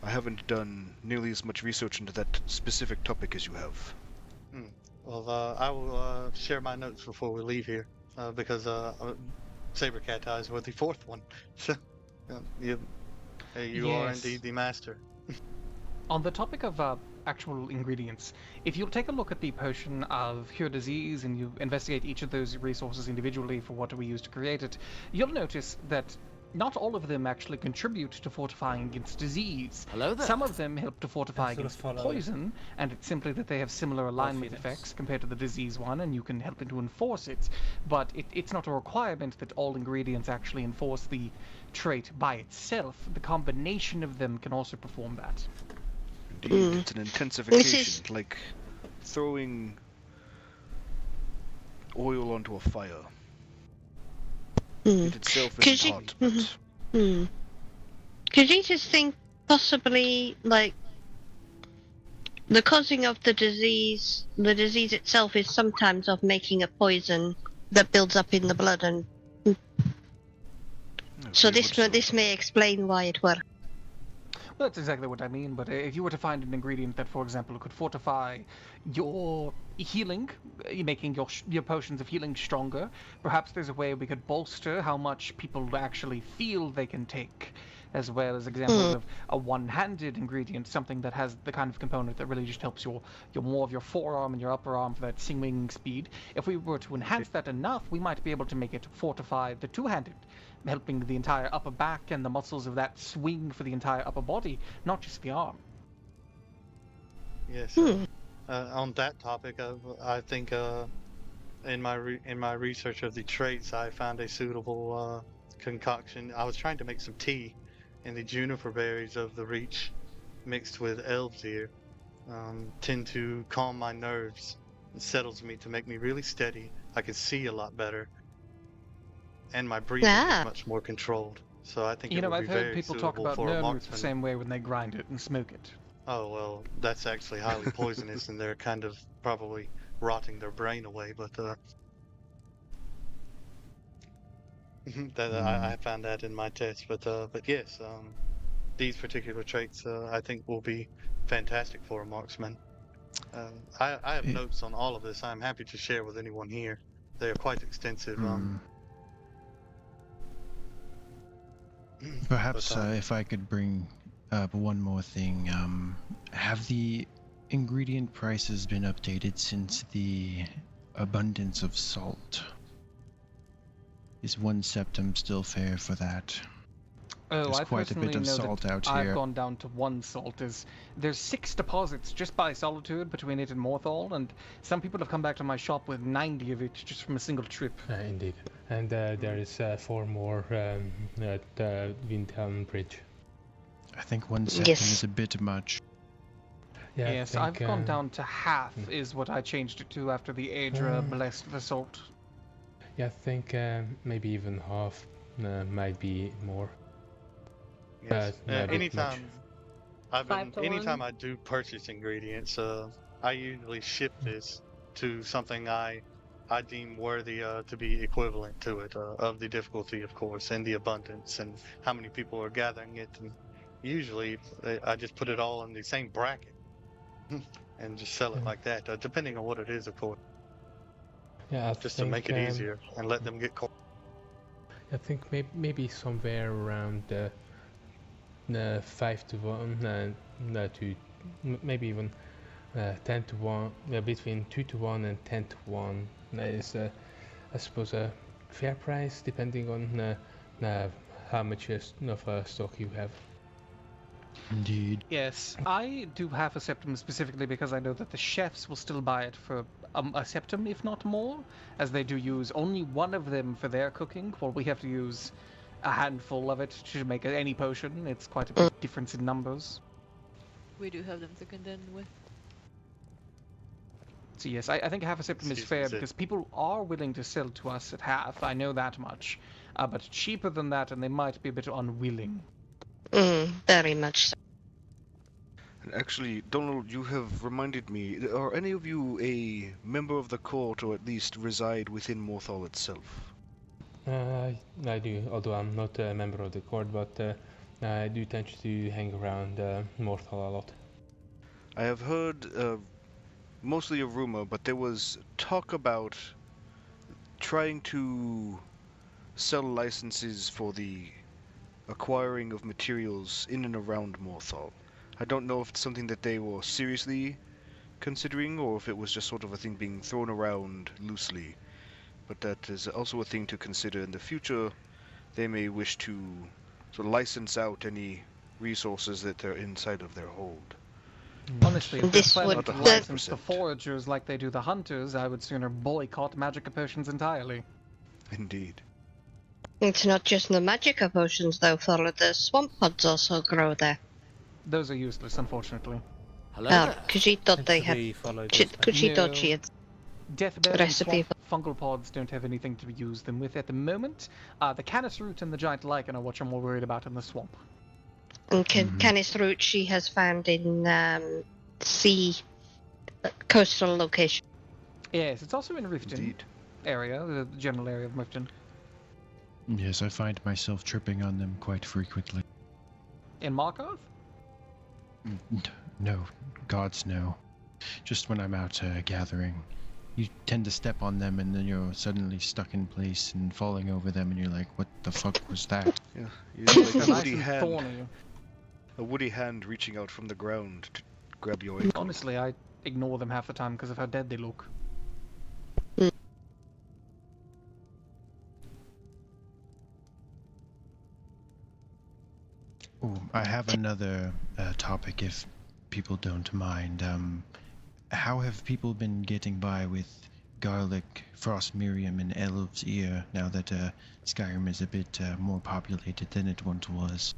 I haven't done nearly as much research into that specific topic as you have. Well, I will share my notes before we leave here, because Sabercat Eyes were the fourth one. So you are indeed the master. On the topic of actual ingredients, if you'll take a look at the potion of cure disease and you investigate each of those resources individually for what do we use to create it, you'll notice that not all of them actually contribute to fortifying against disease. Hello there. Some of them help to fortify against poison, and it's simply that they have similar alignment effects compared to the disease one, and you can help it to enforce it. But it's not a requirement that all ingredients actually enforce the trait by itself. The combination of them can also perform that. Indeed, it's an intensification, like throwing oil onto a fire. It itself is hot, but... Could you just think possibly, like, the causing of the disease itself is sometimes of making a poison that builds up in the blood, and so this may explain why it works. Well, that's exactly what I mean, but if you were to find an ingredient that, for example, could fortify your healing, making your potions of healing stronger, perhaps there's a way we could bolster how much people actually feel they can take, as well as examples of a one-handed ingredient, something that has the kind of component that really just helps your more of your forearm and your upper arm for that swinging speed. If we were to enhance that enough, we might be able to make it fortify the two-handed, helping the entire upper back and the muscles of that swing for the entire upper body, not just the arm. Yes. On that topic, I think in my research of the traits, I found a suitable concoction. I was trying to make some tea, and the juniper berries of the Reach, mixed with elves ear, tend to calm my nerves. It settles me to make me really steady. I can see a lot better. And my breathing is much more controlled. So I think it would be I've heard people talk about Nirnroot the same way when they grind it and smoke it. Oh, well, that's actually highly poisonous, and they're kind of probably rotting their brain away, but I found that in my test. But yes, these particular traits I think will be fantastic for a marksman. I have notes on all of this. I'm happy to share with anyone here. They are quite extensive. Perhaps if I could bring up one more thing. Have the ingredient prices been updated since the abundance of salt? Is 1 septum still fair for that? Oh, There's I quite a bit personally of know salt that out I've here. gone down to 1 salt. There's 6 deposits just by Solitude between it and Morthal, and some people have come back to my shop with 90 of it just from a single trip. Indeed. And there is 4 more at Windhelm Bridge. I think 1 septum is a bit much. Yeah, Yes, I I've think, gone down to half is what I changed it to after the Aedra blessed the salt. Yeah, I think maybe even half might be more. Yes. But not Anytime much. anytime I do purchase ingredients, I usually ship this to something I deem worthy to be equivalent to it, of the difficulty, of course, and the abundance, and how many people are gathering it. And usually, I just put it all in the same bracket and just sell it like that, depending on what it is, of course. Yeah, just to make it easier and let them get caught. I think maybe somewhere around 5 to 1, to maybe even 10 to 1, between 2 to 1 and 10 to 1 is, I suppose, a fair price depending on how much of a stock you have. Indeed. Yes, I do half a septum specifically because I know that the chefs will still buy it for a septum, if not more, as they do use only 1 of them for their cooking, while we have to use a handful of it to make any potion. It's quite a big difference in numbers. We do have them to contend with. So yes, I think half a septum is fair because people are willing to sell to us at half, I know that much. But cheaper than that and they might be a bit unwilling. Very much so. And actually, Donald, you have reminded me, are any of you a member of the court, or at least reside within Morthal itself? I do, although I'm not a member of the court, but I do tend to hang around Morthal a lot. I have heard mostly a rumor, but there was talk about trying to sell licenses for the acquiring of materials in and around Morthal. I don't know if it's something that they were seriously considering, or if it was just sort of a thing being thrown around loosely. But that is also a thing to consider in the future. They may wish to sort of license out any resources that are inside of their hold. Honestly, if they're planning to license 100%. the foragers like they do the hunters, I would sooner boycott magica potions entirely. Indeed. It's not just the magica potions, though, for the swamp pods also grow there. Those are useless, unfortunately. Because she thought they had. Because she thought she had. Deathbed recipe. and fungal pods don't have anything to use them with at the moment. The canis root and the giant lichen are what I'm more worried about in the swamp. And canis root she has found in sea coastal location. Yes, it's also in Riften area, the general area of Riften. Yes, I find myself tripping on them quite frequently. In Markarth? No, gods no. Just when I'm out gathering, you tend to step on them and then you're suddenly stuck in place and falling over them and you're like, what the fuck was that? Yeah, you like a woody hand. Thorny. A woody hand reaching out from the ground to grab your ankle. Honestly, I ignore them half the time because of how dead they look. Oh, I have another topic if people don't mind. How have people been getting by with Garlic, Frost Miriam, and Elves Ear now that Skyrim is a bit more populated than it once was?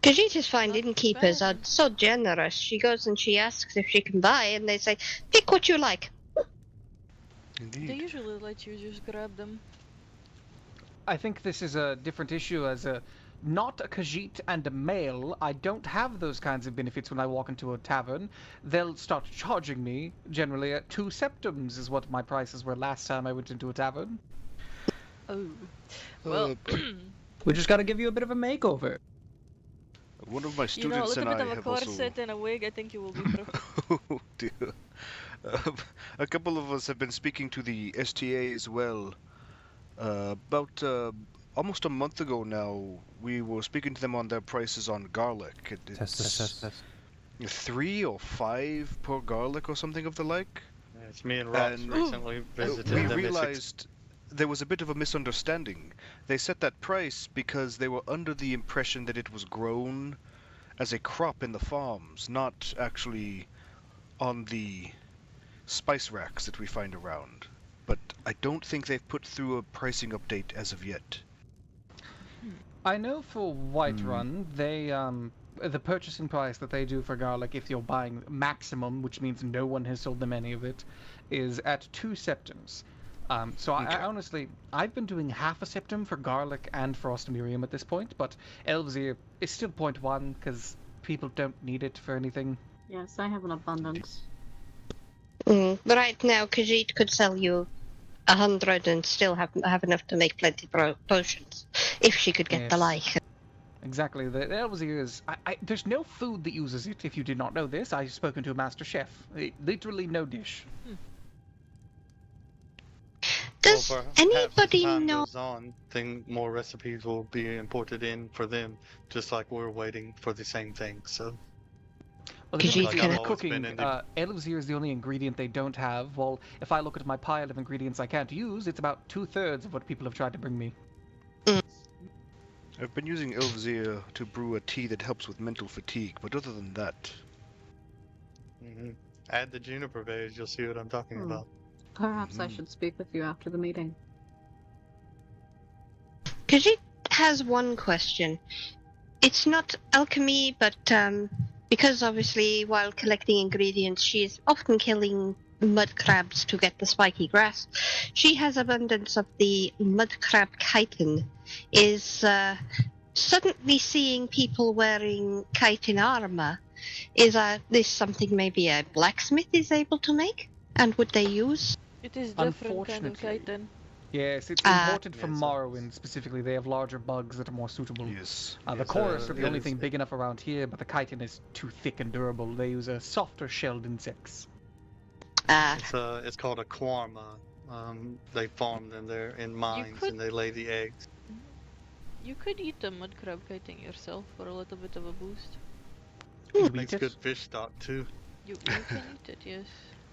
Khajiit's fine innkeepers are so generous. She goes and she asks if she can buy, and they say, pick what you like. Indeed. They usually let you just grab them. I think this is a different issue as not a Khajiit and a male. I don't have those kinds of benefits when I walk into a tavern. They'll start charging me, generally at 2 septums is what my prices were last time I went into a tavern. Oh. Well, we just gotta give you a bit of a makeover. One of my You know, a students little and bit I of a have also. corset and a wig, I think you will be perfect. Oh dear. A couple of us have been speaking to the STA as well. About almost a month ago now, we were speaking to them on their prices on garlic. It's 3 or 5 per garlic or something of the like. Yeah, it's me and Ross recently visited we them. realized there was a bit of a misunderstanding. They set that price because they were under the impression that it was grown as a crop in the farms, not actually on the spice racks that we find around. But I don't think they've put through a pricing update as of yet. I know for Whiterun, they the purchasing price that they do for garlic, if you're buying maximum, which means no one has sold them any of it, is at 2 septums. So Okay. I honestly, I've been doing half a septum for garlic and for Ostamirium at this point, but Elvesir is still 0.1 because people don't need it for anything. Yes, I have an abundance. But right now, Khajiit could sell you 100 and still have enough to make plenty potions, if she could get the Yes. like. Exactly. The Elvesir is... there's no food that uses it, if you did not know this. I've spoken to a master chef. Literally no dish. Does Well, anybody as time know... goes on, more recipes will be imported in for them, just like we're waiting for the same thing. So. Well, the Khajiit thing can- is, I've always cooking, been in the- Elvesir is the only ingredient they don't have. Well, if I look at my pile of ingredients I can't use, it's about 2/3 of what people have tried to bring me. I've been using Elvesir to brew a tea that helps with mental fatigue, but other than that... Add the juniper berries, you'll see what I'm talking about. Perhaps I should speak with you after the meeting. Khajiit has one question. It's not alchemy, but because obviously while collecting ingredients she is often killing mud crabs to get the spiky grass, she has abundance of the mud crab chitin. Is suddenly seeing people wearing chitin armor, is this something maybe a blacksmith is able to make? And would they use? It is different kind of Unfortunately. chitin. Yes, it's imported from Morrowind specifically. They have larger bugs that are more suitable. Yes. The chorus are the only thing big enough around here, but the chitin is too thick and durable. They use softer shelled insects. It's called a kwarma. They farm them there in mines and they lay the eggs. You could eat the mud crab chitin yourself for a little bit of a boost. It makes good fish stock too. You can eat it, yes.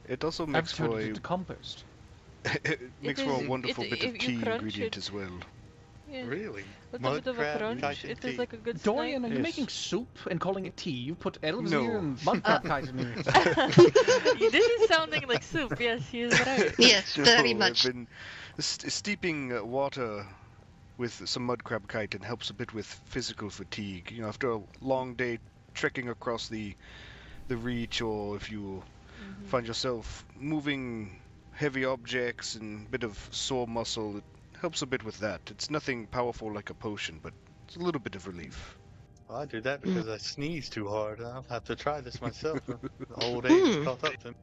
It also makes for a... compost. It makes for a wonderful bit of tea ingredient as well. Yeah. Really? With a bit of a crunch, it is like a good Dorian, snack. are you making soup and calling it tea? You put Elvesir No. and mud crab chitin in it. This is sounding like soup, yes, he is right. Yes, very much. I've been steeping water with some mud crab chitin helps a bit with physical fatigue. You know, after a long day trekking across the reach, or if you find yourself moving heavy objects and a bit of sore muscle, it helps a bit with that. It's nothing powerful like a potion, but it's a little bit of relief. Well, I do that because I sneeze too hard. I'll have to try this myself. The old age has caught up to me.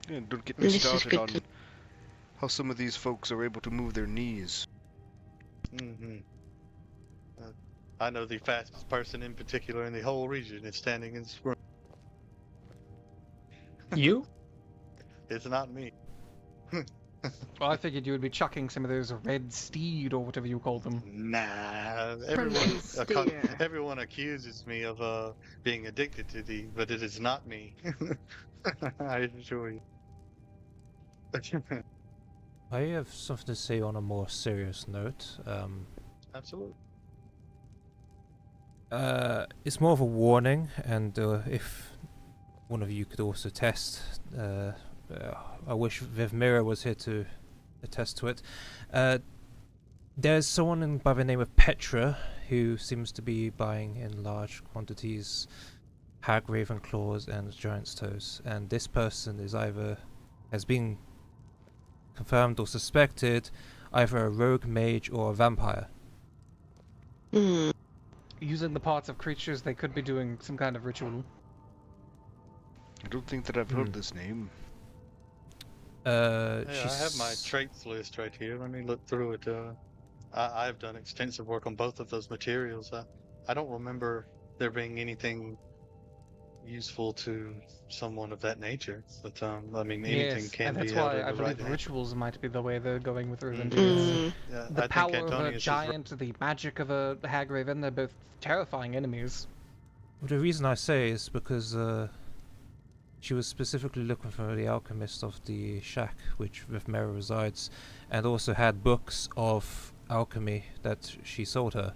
Yeah, don't get me started on how some of these folks are able to move their knees. I know the fastest person in particular in the whole region is standing in this room. You? It's not me. Well, I figured you would be chucking some of those red steed or whatever you call them. Nah, everyone accuses me of being addicted to these, but it is not me. I assure you. I have something to say on a more serious note. Absolutely. It's more of a warning, and if one of you could also test, I wish Viv Mira was here to attest to it. There's someone by the name of Petra who seems to be buying in large quantities hag raven claws and giant's toes, and this person is has been confirmed or suspected either a rogue mage or a vampire. Using the parts of creatures, they could be doing some kind of ritual. I don't think that I've heard this name. I have my traits list right here. Let me look through it. I've done extensive work on both of those materials. I don't remember there being anything useful to someone of that nature, but I mean, anything Yes, can and that's be held why in I the right believe hand. rituals might be the way they're going with revenge. Yeah, The I think power of a Antonius is right. giant, the magic of a hag raven, they're both terrifying enemies. Well, the reason I say is because she was specifically looking for the alchemist of the shack which Vivmera resides, and also had books of alchemy that she sold her.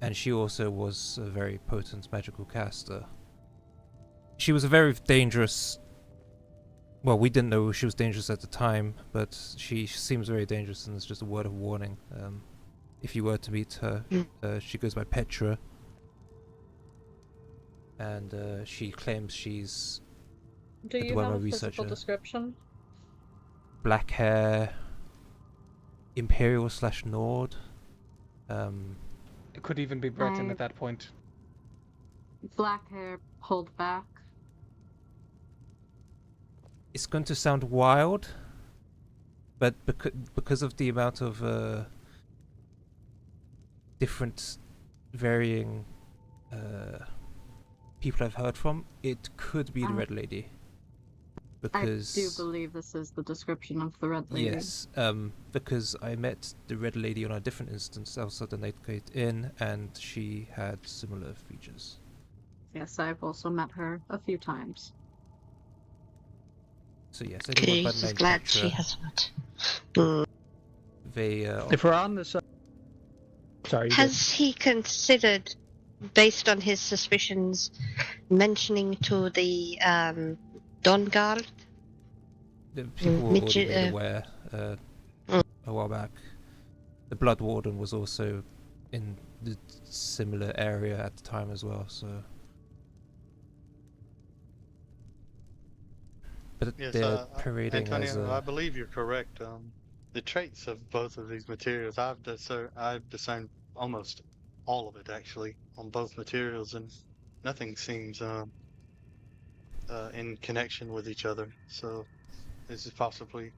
And she also was a very potent magical caster. She was a very dangerous... Well, we didn't know she was dangerous at the time, but she seems very dangerous, and it's just a word of warning. If you were to meet her, she goes by Petra. And she claims she's Do a you Dwemer have a researcher. physical description? Black hair, Imperial / Nord. It could even be Breton at that point. Black hair pulled back. It's going to sound wild, but because of the amount of different varying people I've heard from, it could be the Red Lady. Because I do believe this is the description of the Red Lady. yes, because I met the Red Lady on a different instance outside the Nightgate Inn, and she had similar features. Yes, I've also met her a few times. So yes, anyone but named glad Petra, she has not. they If we're on the side, sorry. Has he considered, based on his suspicions, mentioning to the Dawn Guard? the people were already made aware a while back. The Blood Warden was also in the similar area at the time as well, so... But Yes, they're parading Antonio, as I believe you're correct. The traits of both of these materials, I've discerned almost all of it actually on both materials, and nothing seems in connection with each other. So this is possibly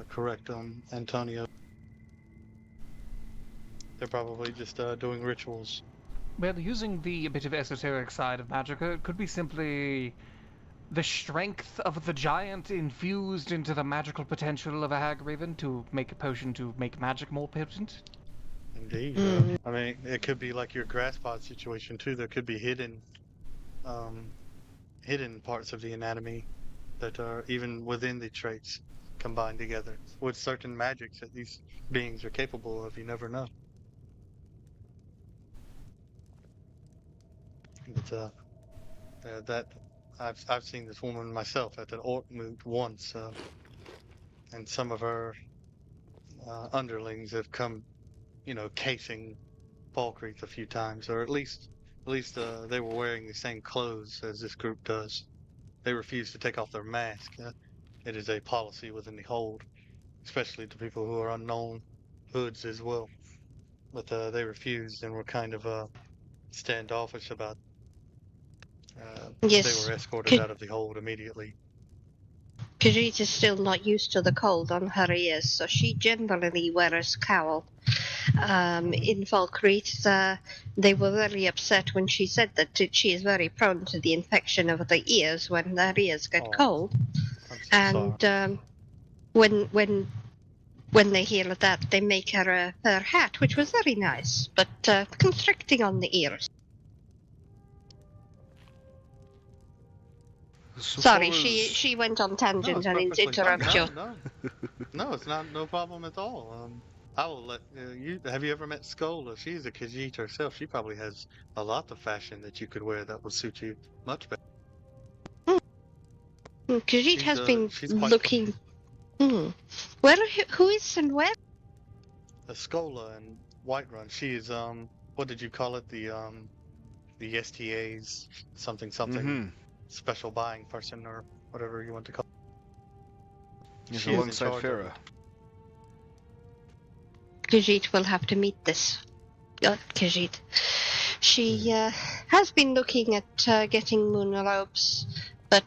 correct, Antonio. They're probably just doing rituals. Well, using the bit of esoteric side of Magicka, it could be simply the strength of the giant infused into the magical potential of a hag raven to make a potion to make magic more potent. Indeed. I mean, it could be like your grass pod situation too. There could be hidden parts of the anatomy that are even within the traits combined together with certain magics that these beings are capable of. You never know. But that I've seen this woman myself at the Orkmoot once, and some of her underlings have come, casing Falkreath a few times, or at least they were wearing the same clothes as this group does. They refuse to take off their mask. It is a policy within the hold, especially to people who are unknown hoods as well. But they refused and were kind of standoffish about. Yes. They were escorted out of the hold immediately. Khajiit is still not used to the cold on her ears, so she generally wears a cowl. In Falkreath, they were very upset when she said that she is very prone to the infection of the ears when their ears get cold. And when they hear that, they make her a hat, which was very nice, but constricting on the ears. So Sorry, far as- she went on tangent No, and it's perfectly fine. interrupt you. No, it's no problem at all. I will let you. Have you ever met Skola? She's a Khajiit herself. She probably has a lot of fashion that you could wear that would suit you much better. Khajiit has been she's quite looking. Who is and where? A Skola and Whiterun. She is what did you call it? The STA's something special buying person or whatever you want to call it. He's She is in alongside charge of Farah. Khajiit will have to meet this. Khajiit. She has been looking at getting moon robes, but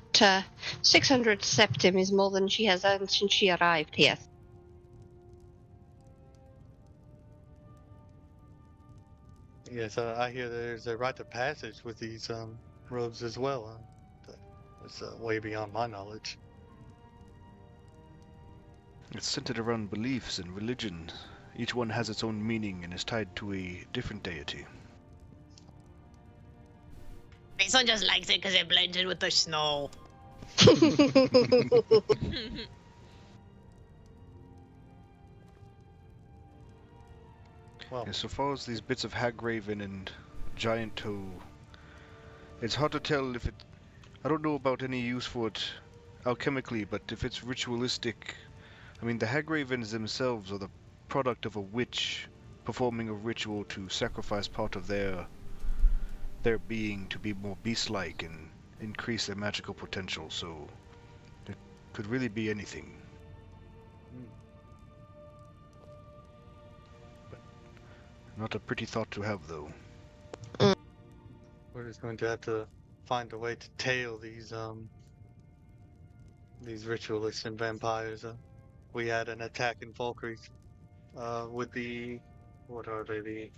600 septim is more than she has earned since she arrived here. Yes, I hear there's a rite of passage with these robes as well. It's way beyond my knowledge. It's centered around beliefs and religion. Each one has its own meaning and is tied to a different deity. My son just likes it because it blends in with the snow. Well, yeah, so far as these bits of Hagraven and Giant Toe, it's hard to tell if it... I don't know about any use for it alchemically, but if it's ritualistic... I mean, the Hagravens themselves are the product of a witch performing a ritual to sacrifice part of their being to be more beast-like and increase their magical potential, so it could really be anything. But not a pretty thought to have, though. we're just going to have to find a way to tail these ritualists and vampires. We had an attack in Valkyries with the, what are they?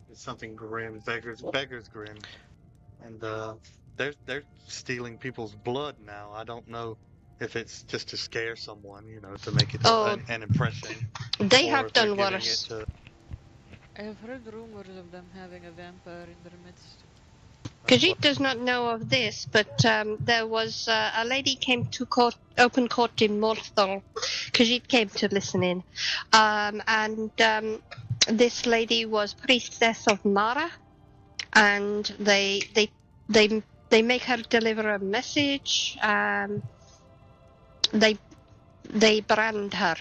It's something grim, beggars grim, and they're stealing people's blood now. I don't know if it's just to scare someone, to make it an impression. They or have if they're done giving worse. it to- I have heard rumors of them having a vampire in their midst. Khajiit does not know of this, but there was a lady came to open court in Morthal. Khajiit came to listen in, and this lady was priestess of Mara, and they make her deliver a message. They brand her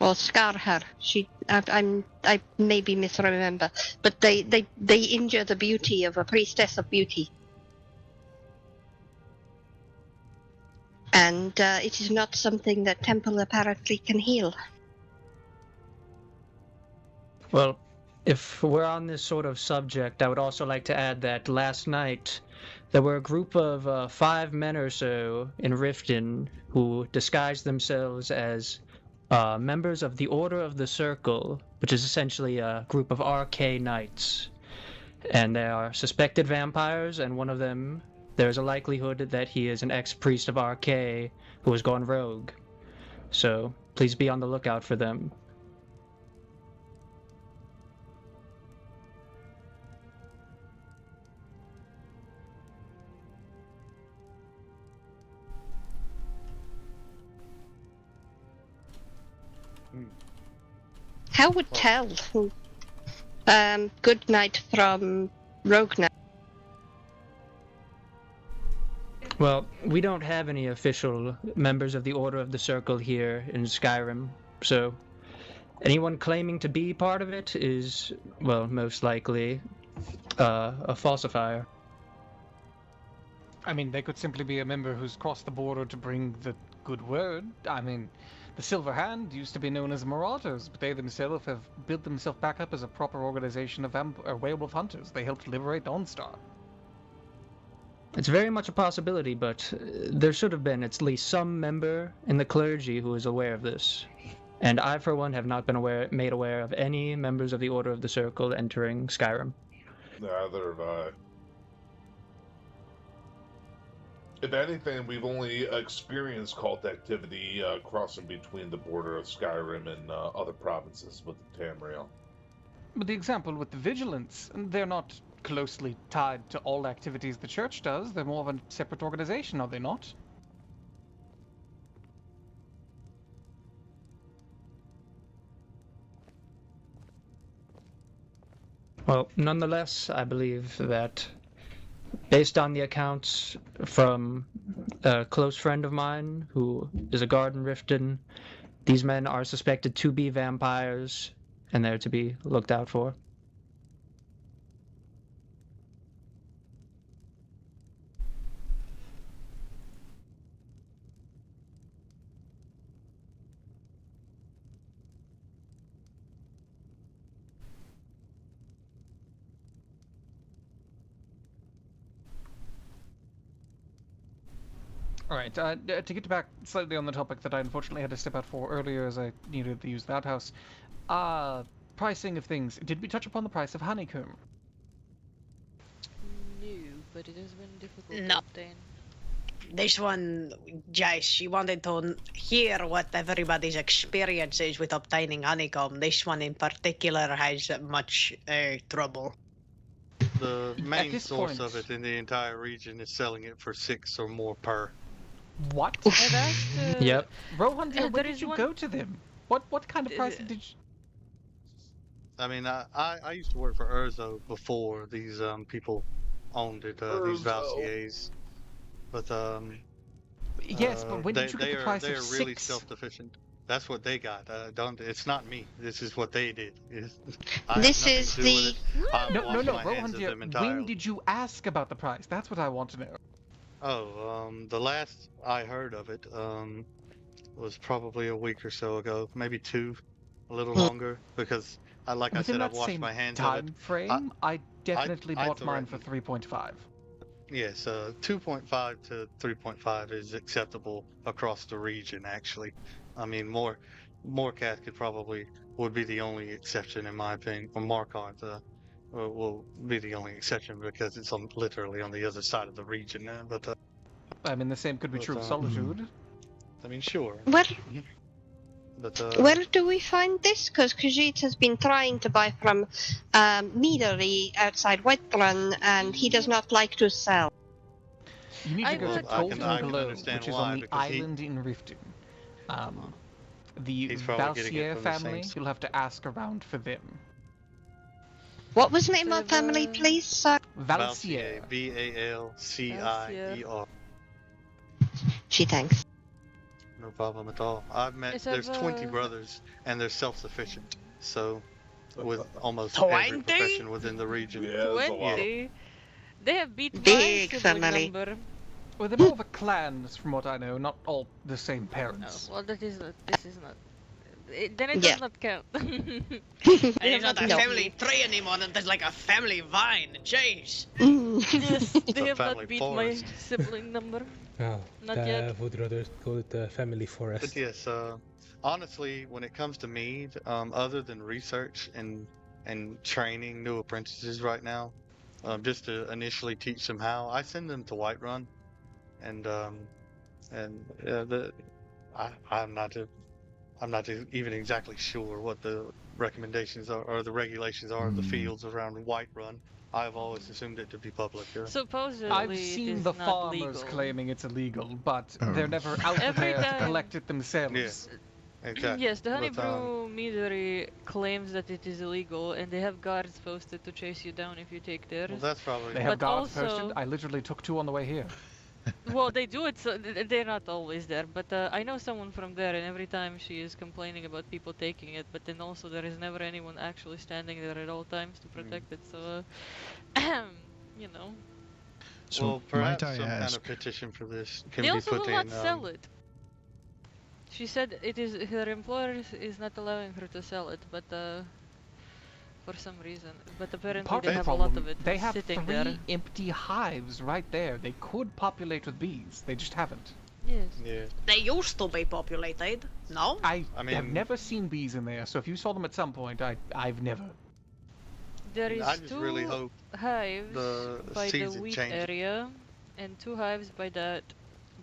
or scar her. I maybe misremember, but they injure the beauty of a priestess of beauty, and it is not something that temple apparently can heal. Well, if we're on this sort of subject, I would also like to add that last night there were a group of 5 men or so in Riften who disguised themselves as members of the Order of the Circle, which is essentially a group of RK knights. And they are suspected vampires, and one of them, there's a likelihood that he is an ex-priest of RK who has gone rogue. So please be on the lookout for them. How would tell? Good night from Rogue Knight. Well, we don't have any official members of the Order of the Circle here in Skyrim, so anyone claiming to be part of it is, well, most likely a falsifier. I mean, they could simply be a member who's crossed the border to bring the good word. I mean, the Silver Hand used to be known as Marauders, but they themselves have built themselves back up as a proper organization of werewolf hunters. They helped liberate Dawnstar. It's very much a possibility, but there should have been at least some member in the clergy who is aware of this. And I, for one, have not been made aware of any members of the Order of the Circle entering Skyrim. Neither have I. If anything, we've only experienced cult activity crossing between the border of Skyrim and other provinces with the Tamriel. But the example with the Vigilance, they're not closely tied to all activities the Church does. They're more of a separate organization, are they not? Well, nonetheless, I believe that based on the accounts from a close friend of mine who is a guard in Riften, these men are suspected to be vampires and they're to be looked out for. Alright, to get back slightly on the topic that I unfortunately had to step out for earlier as I needed to use that house. pricing of things, did we touch upon the price of honeycomb? No, but it has been difficult No. to obtain. This one, Jace, she wanted to hear what everybody's experience is with obtaining honeycomb. This one in particular has much trouble. The main this source point- of it in the entire region is selling it for 6 or more per. What? I've asked, Yep. Rohan, dear, there where did is you one- go to them? What kind of pricing did you... I mean, I used to work for Urzo before these people owned it, these Valsiers. But Yes, but when did you get the price they of are really 6? self-sufficient. That's what they got. It's not me. This is what they did. This is the... No, Rohan, dear, when did you ask about the price? That's what I want to know. Oh, the last I heard of it was probably a week or so ago, maybe 2, a little longer, because like I Within said, that I've washed same my hands time of it. frame, I definitely I bought mine for threatened. 3.5. Yes, 2.5 to 3.5 is acceptable across the region. Actually, I mean Morcath would be the only exception in my opinion. Or Markarth will be the only exception because it's literally on the other side of the region. But I mean, the same could be true of But, Solitude. I mean, sure. Where, But where do we find this? Because Khajiit has been trying to buy from Meadery outside Whiterun, and he does not like to sell. You need to go to I can Tolton Below, understand which is why, on the because island in Riften. The He's probably getting it Valsier from the same family, s- you'll have to ask around for them. What was the name of family, please, sir? Valsier. Valcier. Gee, thanks. No problem at all. I've met. Is There's that, 20 brothers, and they're self-sufficient. So, with almost 20? every profession within the region. Yeah, that's a lot. 20? They have beat Big my sibling family. number. Well, they're more of a clan, from what I know, not all the same Oh, parents. well, this is not. Then it Yeah. does not count. And it's not a No. family tree anymore. There's like a family vine. Jeez. Yes, they a have family not beat forest. my sibling number. Oh, Not I yet. would rather call it a family forest. But yes, honestly, when it comes to me, other than research and training new apprentices right now, just to initially teach them how, I send them to Whiterun, and I'm not even exactly sure what the recommendations are or the regulations are of the fields around Whiterun. I've always assumed it to be public. Supposedly, I've it seen is the not farmers legal. claiming it's illegal, but Oh. they're never out Every there to time- collect it themselves. Yeah. Exactly. Yes, the But, Honeybrew Meadery claims that it is illegal, and they have guards posted to chase you down if you take theirs. well, that's probably. They have But guards also- posted. I literally took 2 on the way here. Well, they do it, so they're not always there. But I know someone from there, and every time she is complaining about people taking it, but then also there is never anyone actually standing there at all times to protect it. So, you know, So well, perhaps might I some kind ask? of petition for this can they be also put will in. not sell it. She said it is her employer is not allowing her to sell it, but for some reason. But apparently Part they of the have a lot problem, of it they have sitting 3 there. empty hives right there. They could populate with bees. They just haven't. Yes. Yeah. They used to be populated. No? I have mean- never seen bees in there, so if you saw them at some point, I've never. There is I just 2 really hope hives the by the season wheat changes. area, and 2 hives by that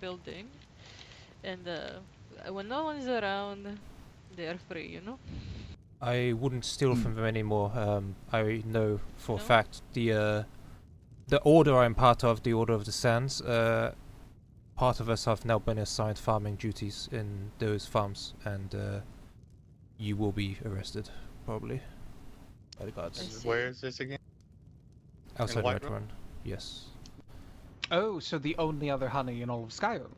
building. And when no one's around, they are free, you know? I wouldn't steal from them anymore. I know for a No? fact the order I'm part of, the Order of the Sands, part of us have now been assigned farming duties in those farms, and you will be arrested, probably, by the guards. Where is this again? Outside Whiterun? Whiterun, yes. Oh, so the only other honey in all of Skyrim.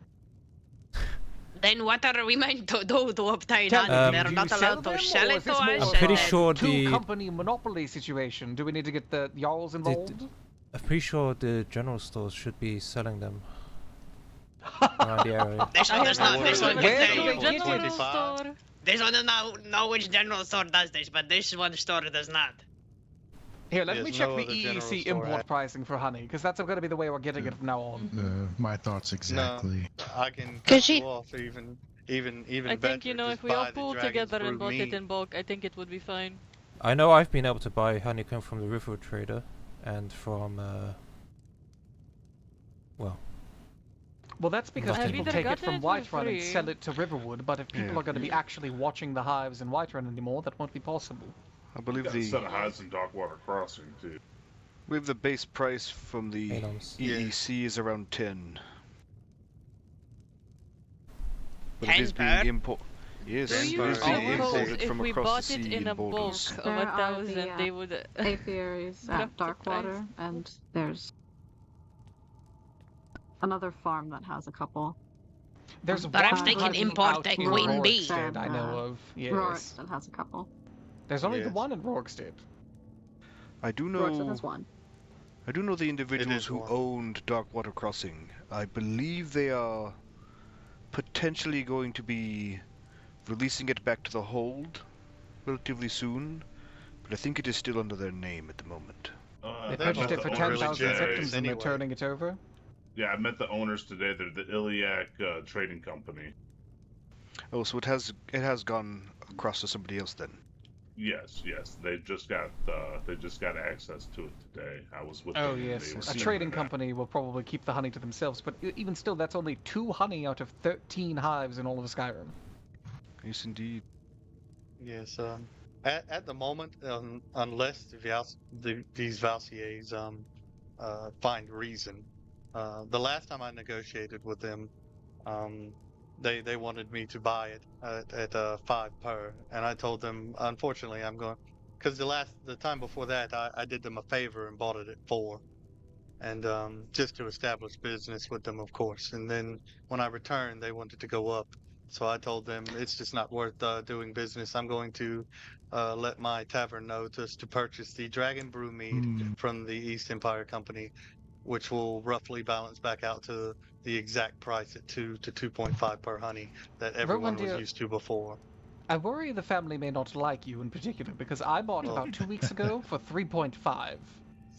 Then what are we meant to do to obtain Tell me, honey? Um, They're do not you sell allowed to them, sell or it is to this more us. of I'm pretty a sure the two-company monopoly situation. Do we need to get the Jarls involved? I'm pretty sure the general stores should be selling them around the area. This one does not. This one can Where tell do you. they get it? 25? This one does not know which general store does this, but this one store does not. Here, let Yes, me check no the other general EEC store import has- pricing for honey, because that's going to be the way we're getting it from now on. My thoughts exactly. I can Could cut you- you off even I better. think, you know, just if we all buy the pull dragons together and through bought me. it in bulk, I think it would be fine. I know I've been able to buy honeycomb from the river trader, and from well, that's because Nothing. people I've either take it from gotten it for Whiterun and free. sell it to Riverwood, but if people Yeah. are going to be actually watching the hives in Whiterun anymore, that won't be possible. I believe Got a the set of hides in Darkwater Crossing too. we have the base price from the Atoms. EEC is around 10. But 10 it is being per? import. Yes, Do it you is being suppose imported if from we across bought the it sea in a bulk borders. of There are 1,000, the, they would apiaries at drop the price. Darkwater, and there's another farm that has a couple. There's Perhaps one they can honey import out the in queen bee. Rorikstead I know of. Yes. Rorikstead has a couple. There's only the Yes. one in Rorikstead. I do Rorikstead has know. one. I do know the individuals is who one. owned Darkwater Crossing. I believe they are potentially going to be releasing it back to the hold relatively soon, but I think it is still under their name at the moment. They They're purchased it both for really 10,000 generous septums and they're anyway. turning it over. Yeah, I met the owners today. They're the Iliac Trading Company. Oh, so it has gone across to somebody else then. Yes. They just got access to it today. I was with Oh them. and yes, they were a seeing trading that. company will probably keep the honey to themselves, but even still, that's only 2 honey out of 13 hives in all of Skyrim. Yes, indeed. Yes. At the moment, unless these Valsiers find reason, the last time I negotiated with them, they wanted me to buy it at 5 per, and I told them, unfortunately, I'm going, because the time before that, I did them a favor and bought it at 4, and just to establish business with them, of course. And then when I returned, they wanted to go up, so I told them it's just not worth doing business. I'm going to let my tavern know just to purchase the Dragon Brew mead from the East Empire Company, which will roughly balance back out to the exact price at 2 to 2.5 per honey that everyone was dear, used to before. I worry the family may not like you in particular, because I bought about 2 weeks ago for 3.5.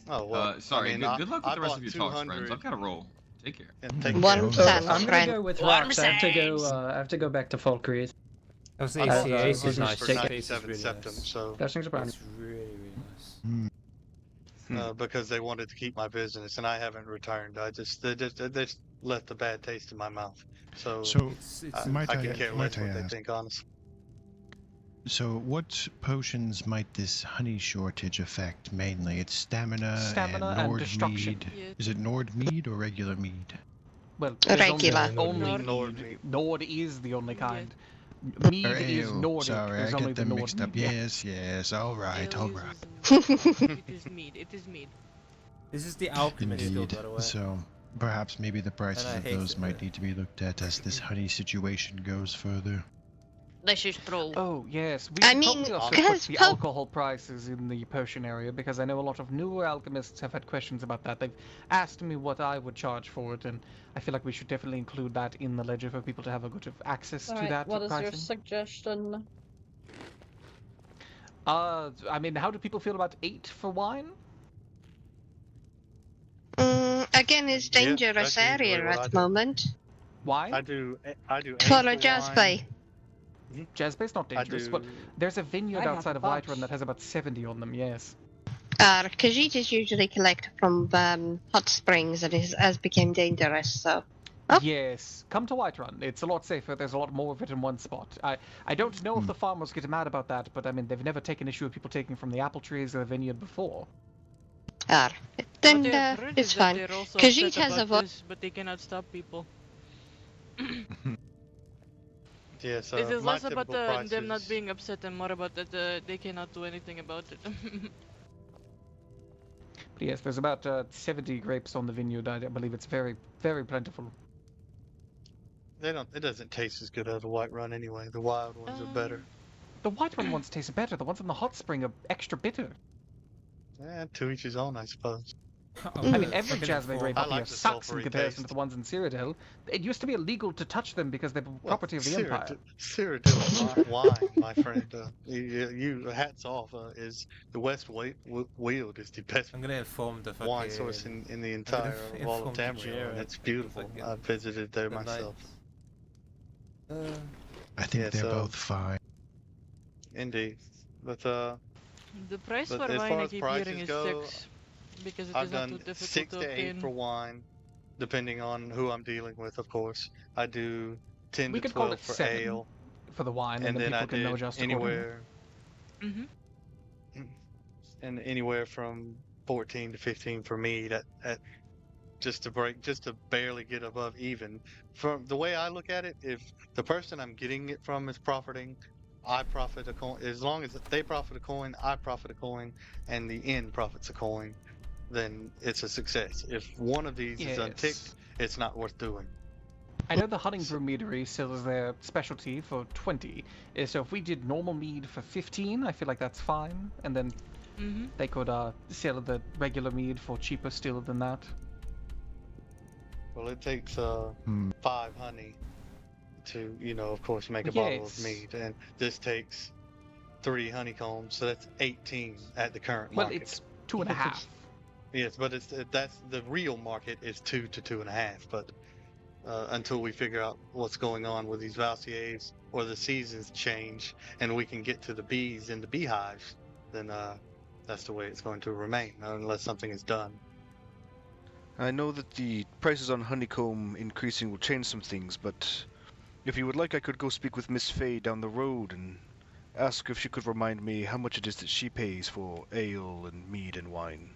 Oh, well, sorry, I mean, good luck with I the rest bought of your talks, 200. friends. I've got to roll. Take care. One cent. I'm gonna friend. go with One rocks. I have to go. cent. I have to go back to Falkreath. I was I the bought ACA is 200 nice. for Take it. 97 septums, so Blessings upon That's really, really nice. because they wanted to keep my business, and I haven't returned. They just left a bad taste in my mouth. So, So, I might could I- care might less I what they ask? think, honestly. So, what potions might this honey shortage affect mainly? It's stamina and and Nord destruction. mead. Is it Nord mead or regular mead? Well, there's Regular. only Nord mead. Nord is the only kind. Or Mead is ale. Nordic. Sorry, There's I only get the them Nord mixed up. mead, yeah. Yes, all right, all right. It is mead. It is mead. This is the alchemist guild, Indeed. by the way. So, perhaps maybe the prices And I of hate those it, might but- need to be looked at as this honey situation goes further. This is true. Oh yes, we I should mean, probably also because put the po- alcohol prices in the potion area, because I know a lot of newer alchemists have had questions about that. They've asked me what I would charge for it, and I feel like we should definitely include that in the ledger for people to have a good access to Alright, that what is your pricing. suggestion? I mean, how do people feel about 8 for wine? Again, it's Yeah, dangerous that's usually area what I at do. the moment. Wine? I do. Follow 8 for Jazz wine. Bay. Jazzbay's not I dangerous, do- but there's a vineyard I have outside a of bunch. Whiterun that has about 70 on them, yes. Khajiit is usually collected from hot springs and has become dangerous, so... Oh. Yes, come to Whiterun. It's a lot safer. There's a lot more of it in one spot. I don't know if the farmers get mad about that, but I mean, they've never taken issue with people taking from the apple trees or the vineyard before. Then What I've heard it's is that fine. they're also Khajiit upset has a about vote. this, but they cannot stop people. Yes, It is my less about typical price them not is- being upset and more about that they cannot do anything about it. But yes, there's about 70 grapes on the vineyard. I believe it's very, very plentiful. It doesn't taste as good as a white run anyway. The wild ones are better. The Whiterun ones taste better. The ones in the hot spring are extra bitter. To each his own, I suppose. I mean, every Jasmine grape I up like here the sucks in sulphury comparison taste. to the ones in Cyrodiil. It used to be illegal to touch them because they're property of the Empire. Cyrodiil is not wine, my friend. You hats off. Is the West Weald is the best I'm gonna inform the fucking... wine source in the entire of all of inform Tamriel, Jared and it's beautiful. fucking I visited there the myself. I think Yeah, they're so- both fine. Indeed, but The price But for as wine far I as keep prices hearing is go, 6, because it I've is not done too difficult 6 to to 8 obtain. for wine, depending on who I'm dealing with, of course. I do 10 We to could call 12 it for 7 ale, for the wine, and and then then I people can did adjust accordingly. anywhere from 14 to 15 for mead at just to barely get above even. From the way I look at it, if the person I'm getting it from is profiting, I profit a coin. As long as they profit a coin, I profit a coin, and the inn profits a coin, then it's a success. If one of these is unticked, it's not worth doing. I know the Hunting Brew Meadery sells their specialty for 20, so if we did normal mead for 15, I feel like that's fine, and then they could sell the regular mead for cheaper still than that. Well, it takes 5 honey to, of course, make a bottle of mead, and this takes 3 honeycombs, so that's 18 at the current market. Well, it's 2.5. Yes, but that's the real market is 2 to 2.5. But until we figure out what's going on with these Valsiers or the seasons change and we can get to the bees in the beehives, then that's the way it's going to remain, unless something is done. I know that the prices on honeycomb increasing will change some things, but if you would like, I could go speak with Miss Fay down the road and ask if she could remind me how much it is that she pays for ale and mead and wine.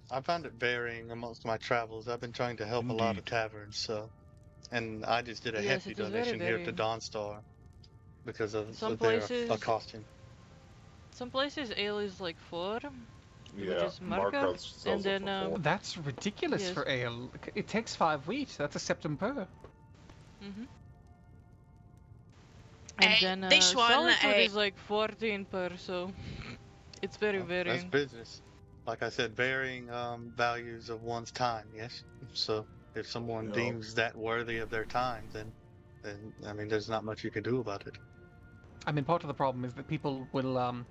I found it varying amongst my travels. I've been trying to help a lot of taverns, and I just did a hefty donation here to Dawnstar because of their costing. Some places ale is like 4, which Yeah, is markup, and then that's ridiculous for ale. It takes 5 wheat. That's a septum per. And then this one solid food is like 14 per, so it's very varying. That's business. Like I said, varying values of one's time. Yes. So if someone deems that worthy of their time, then I mean, there's not much you can do about it. I mean, part of the problem is that people will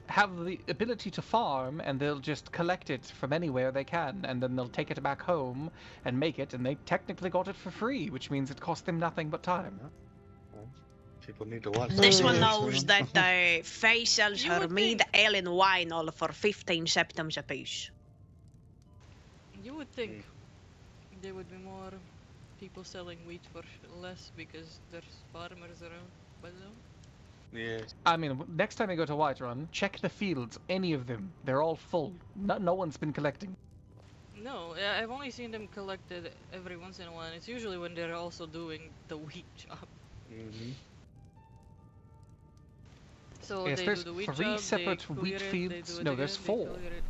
have the ability to farm, and they'll just collect it from anywhere they can, and then they'll take it back home and make it, and they technically got it for free, which means it cost them nothing but time. People need to watch. This one knows that Faye sells her mead, ale, and wine all for 15 septums apiece. You would think there would be more people selling wheat for less because there's farmers around, but no. Yeah. I mean, next time you go to Whiterun, check the fields, any of them. They're all full. No one's been collecting. No, I've only seen them collected every once in a while. It's usually when they're also doing the wheat job. So yes, they there's do the wheat 3 job, separate they wheat clear it, fields. they do it No, again, there's they 4. clear it.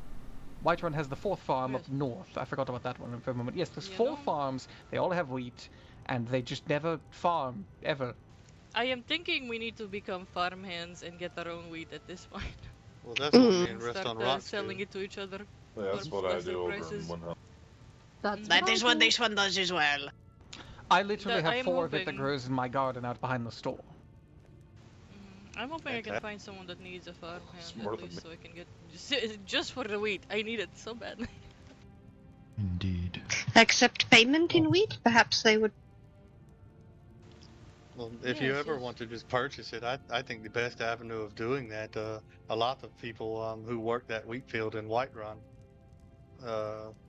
Whiterun has the 4th farm up north. I forgot about that one for a moment. Yes, there's 4 farms. They all have wheat, and they just never farm, ever. I am thinking we need to become farmhands and get our own wheat at this point. Well, that's what me and Restaurant Rocks selling it to each other. Yeah, that's what I do over in one house. That is what this one does as well. I literally I have am 4 of it that hoping- grows in my garden out behind the store. I'm hoping I can find someone that needs a farmhand Smarter at than least, so I can get just for the wheat. I need it so badly. Indeed. Accept payment in wheat? Perhaps they would. Well, if you ever want to just purchase it, I think the best avenue of doing that, a lot of people who work that wheat field in Whiterun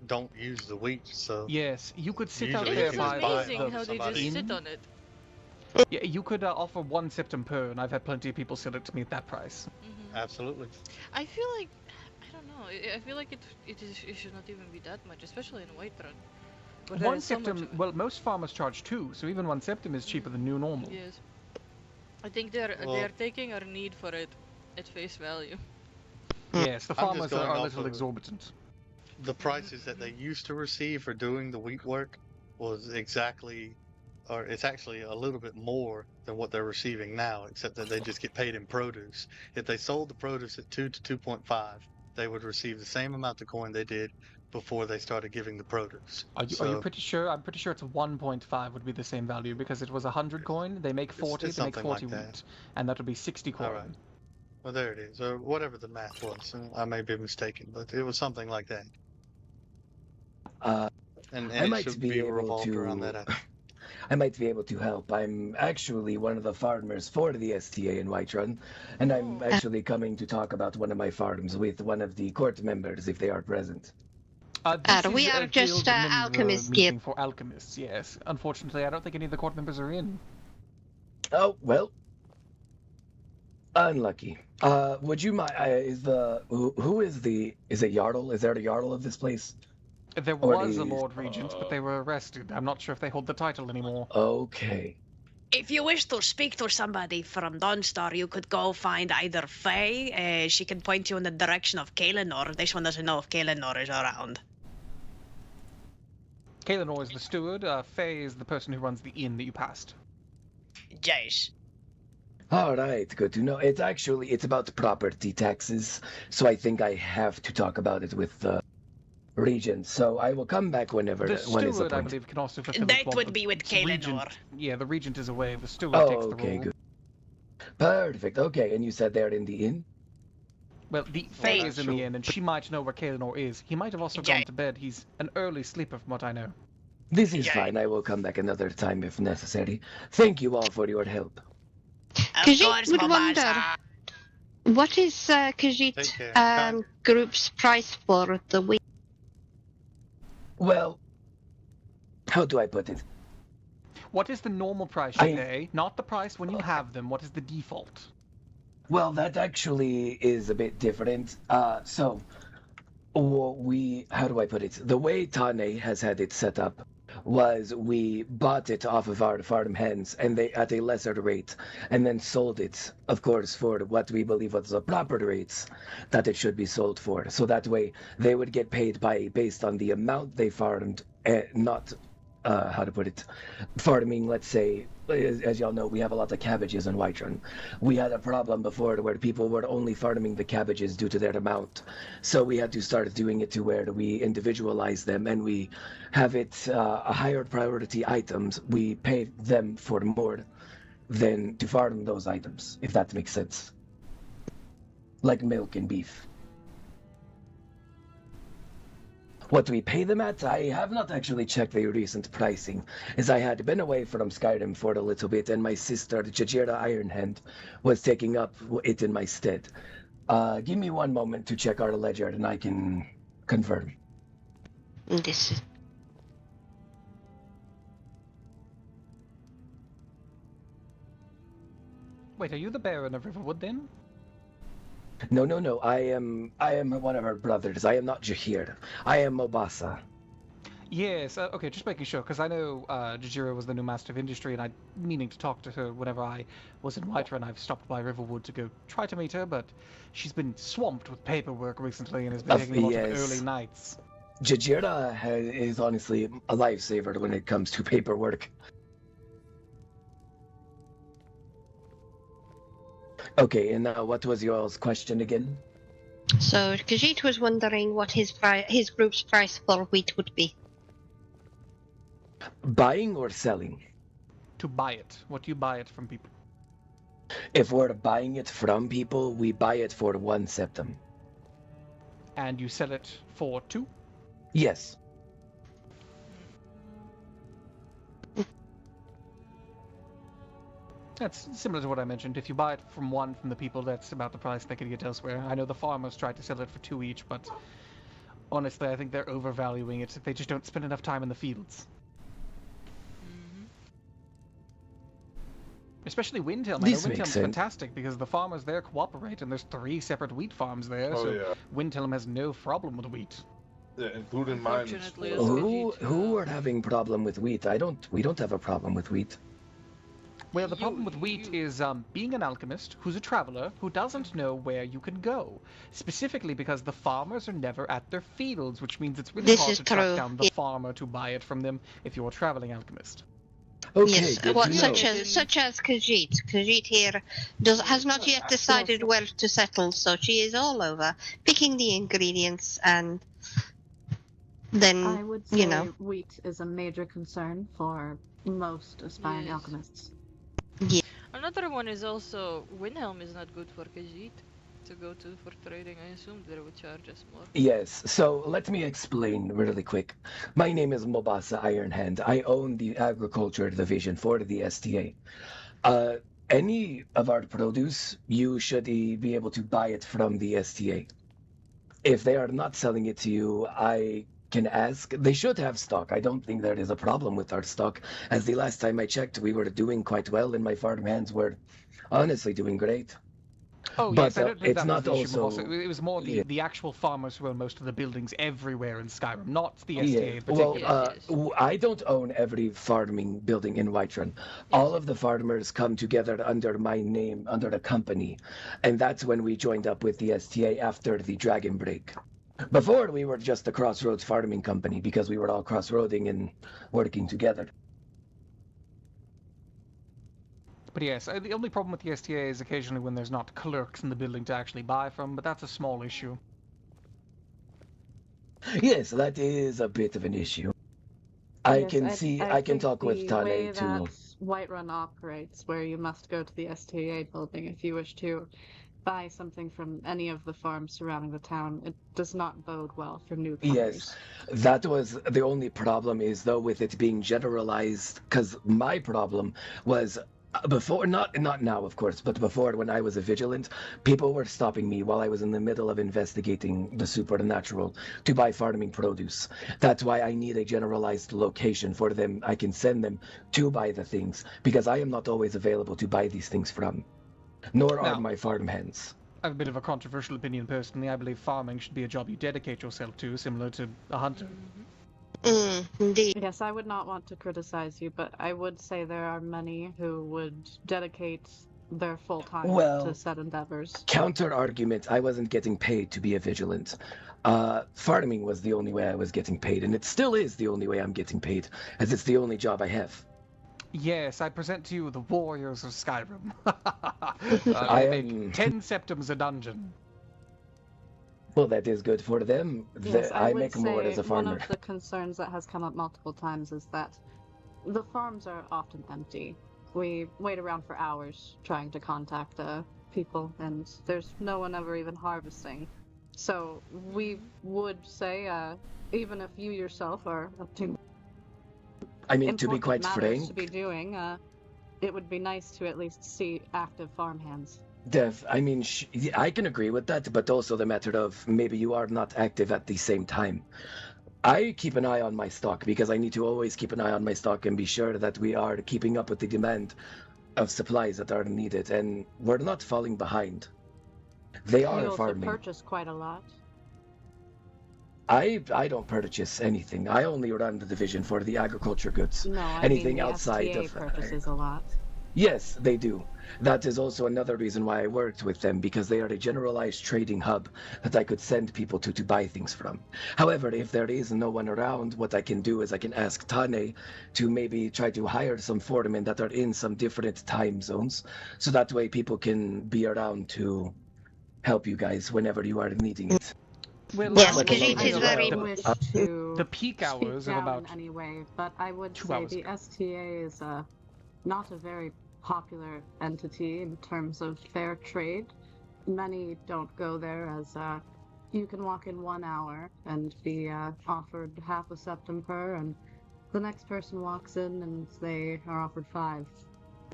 don't use the wheat, so... Yes, you could sit out usually there you by just buy amazing it how from they just somebody. sit on it. Yeah, you could offer 1 septum per, and I've had plenty of people sell it to me at that price. Absolutely. I feel like, I don't know, I feel like it should not even be that much, especially in Whiterun. But there 1 is so much septum, of it. well, most farmers charge 2, so even 1 septum is cheaper than new normal. Yes. I think they're taking our need for it at face value. Yes, the I'm just farmers going are a off little of exorbitant. The prices that they used to receive for doing the wheat work was exactly, or it's actually a little bit more than what they're receiving now, except that they just get paid in produce. If they sold the produce at 2 to 2.5, they would receive the same amount of coin they did before they started giving the produce. Are you pretty sure? I'm pretty sure it's 1.5 would be the same value because it was 100 coin. They make 40, it's they make something 40 like wheat, that. and that would be 60 coin. All right. Well, there it is, or whatever the math was. I may be mistaken, but it was something like that. And I it might should be able revolved to. around that. I might be able to help. I'm actually one of the farmers for the STA in Whiterun, and I'm actually coming to talk about one of my farms with one of the court members if they are present. We are just alchemists here. Meeting for alchemists, yes. Unfortunately, I don't think any of the court members are in. Oh, well. Unlucky. Would you mind, who is it Jarl? Is there a Jarl of this place? There was a Lord Regent, but they were arrested. I'm not sure if they hold the title anymore. Okay. If you wish to speak to somebody from Dawnstar, you could go find either Faye. She can point you in the direction of Kaelinor. This one doesn't know if Kaelinor is around. Kaelinor is the steward. Faye is the person who runs the inn that you passed. Jace. All right, good to know. It's about property taxes, so I think I have to talk about it with the Regent. So I will come back whenever The when it's steward, I appointed. believe, can also fulfill That would be with Kaelinor. Regent, yeah, the Regent is away. The steward takes the role. Okay, good. Perfect. Okay, and you said they're in the inn? Well, the Faye is in the inn, and she might know where Kaelinor is. He might have also gone to bed. He's an early sleeper, from what I know. This is fine. I will come back another time if necessary. Thank you all for your help. Khajiit would wonder, what is Khajiit group's price for the week? Well, how do I put it? What is the normal price you pay? Not the price when you have them. What is the default? Well, that actually is a bit different. How do I put it? The way Tane has had it set up was we bought it off of our farm hands and they at a lesser rate, and then sold it, of course, for what we believe was the proper rates that it should be sold for. So that way they would get paid based on the amount they farmed, not farming, let's say, as y'all know, we have a lot of cabbages in Whiterun. We had a problem before where people were only farming the cabbages due to their amount. So we had to start doing it to where we individualize them and we have it a higher priority items. We pay them for more than to farm those items, if that makes sense. Like milk and beef. What we pay them at, I have not actually checked the recent pricing, as I had been away from Skyrim for a little bit, and my sister, Jajira Ironhand, was taking up it in my stead. Give me one moment to check our ledger, and I can confirm. Wait, are you the Baron of Riverwood then? No. I am one of our brothers. I am not Jahir. I am Mobasa. Yes, okay, just making sure, because I know Jajira was the new Master of Industry, and I'm meaning to talk to her whenever I was in Whiterun. I've stopped by Riverwood to go try to meet her, but she's been swamped with paperwork recently and has been taking a lot of early nights. Jajira is honestly a lifesaver when it comes to paperwork. Okay, and what was your question again? So Khajiit was wondering what his group's price for wheat would be. Buying or selling? To buy it. What do you buy it from people? If we're buying it from people, we buy it for 1 septim. And you sell it for 2? Yes. That's similar to what I mentioned. If you buy it from 1 from the people, that's about the price they could get elsewhere. I know the farmers tried to sell it for 2 each, but honestly, I think they're overvaluing it. They just don't spend enough time in the fields. Especially Windhelm. I know Windhelm's fantastic because the farmers there cooperate, and there's 3 separate wheat farms there, Windhelm has no problem with wheat. Yeah, including mine. Who are having problem with wheat? We don't have a problem with wheat. Well, the problem with wheat is being an alchemist who's a traveler who doesn't know where you can go. Specifically because the farmers are never at their fields, which means it's really hard to track down the farmer to buy it from them if you're a traveling alchemist. Okay, yes, such as Khajiit. Khajiit here has not yet decided where to settle, so she is all over, picking the ingredients and then, I would say wheat is a major concern for most aspiring alchemists. Yeah. Another one is also Windhelm is not good for Khajiit. to go to for trading, I assumed they would charge us more. Yes, so let me explain really quick. My name is Mobasa Ironhand. I own the agriculture division for the STA. Any of our produce, you should be able to buy it from the STA. If they are not selling it to you, I can ask. They should have stock. I don't think there is a problem with our stock. As the last time I checked, we were doing quite well, and my farm hands were honestly doing great. Oh But yes, I don't think it's that was not the issue. also. It was more Yeah. the actual farmers who own most of the buildings everywhere in Skyrim, not the Yeah, STA in particular. well, I don't own every farming building in Whiterun. All of the farmers come together under my name, under the company, and that's when we joined up with the STA after the Dragon Break. Before, we were just a Crossroads farming company because we were all crossroading and working together. But yes, the only problem with the STA is occasionally when there's not clerks in the building to actually buy from, but that's a small issue. Yes, that is a bit of an issue. I can think talk with the Tane way to. that Whiterun operates, where you must go to the STA building if you wish to buy something from any of the farms surrounding the town, it does not bode well for newcomers. Yes, that was the only problem is though with it being generalized, because my problem was before, not now of course, but before when I was a vigilant, people were stopping me while I was in the middle of investigating the supernatural to buy farming produce. That's why I need a generalized location for them. I can send them to buy the things because I am not always available to buy these things from. Nor are my farm hands. I have a bit of a controversial opinion personally. I believe farming should be a job you dedicate yourself to, similar to a hunter. Indeed. Yes, I would not want to criticize you, but I would say there are many who would dedicate their full time to said endeavors. Counter argument, I wasn't getting paid to be a vigilant. Farming was the only way I was getting paid, and it still is the only way I'm getting paid, as it's the only job I have. Yes, I present to you the warriors of Skyrim. I they make 10 septums a dungeon. Well, that is good for them. Yes, I would make more say as a farmer. one of the concerns that has come up multiple times is that the farms are often empty. We wait around for hours trying to contact people, and there's no one ever even harvesting. So we would say, even if you yourself are up to I mean, to be quite frank, to be doing, it would be nice to at least see active farmhands. I mean, I can agree with that, but also the matter of maybe you are not active at the same time. I keep an eye on my stock because I need to always keep an eye on my stock and be sure that we are keeping up with the demand of supplies that are needed, and we're not falling behind. They are You also farming. purchase quite a lot. I don't purchase anything. I only run the division for the agriculture goods. No, I Anything mean the outside STA of purchases a lot. Yes, they do. That is also another reason why I worked with them, because they are a generalized trading hub that I could send people to buy things from. However, if there is no one around, what I can do is I can ask Tane to maybe try to hire some foremen that are in some different time zones, so that way people can be around to help you guys whenever you are needing it. Well, Yes, Like because a it is local- very. Wish to the peak speak hours of down about in any way, but I would 2 say hours the ago. STA is not a very popular entity in terms of fair trade. Many don't go there, as you can walk in 1 hour and be offered half a septum per, and the next person walks in and they are offered 5.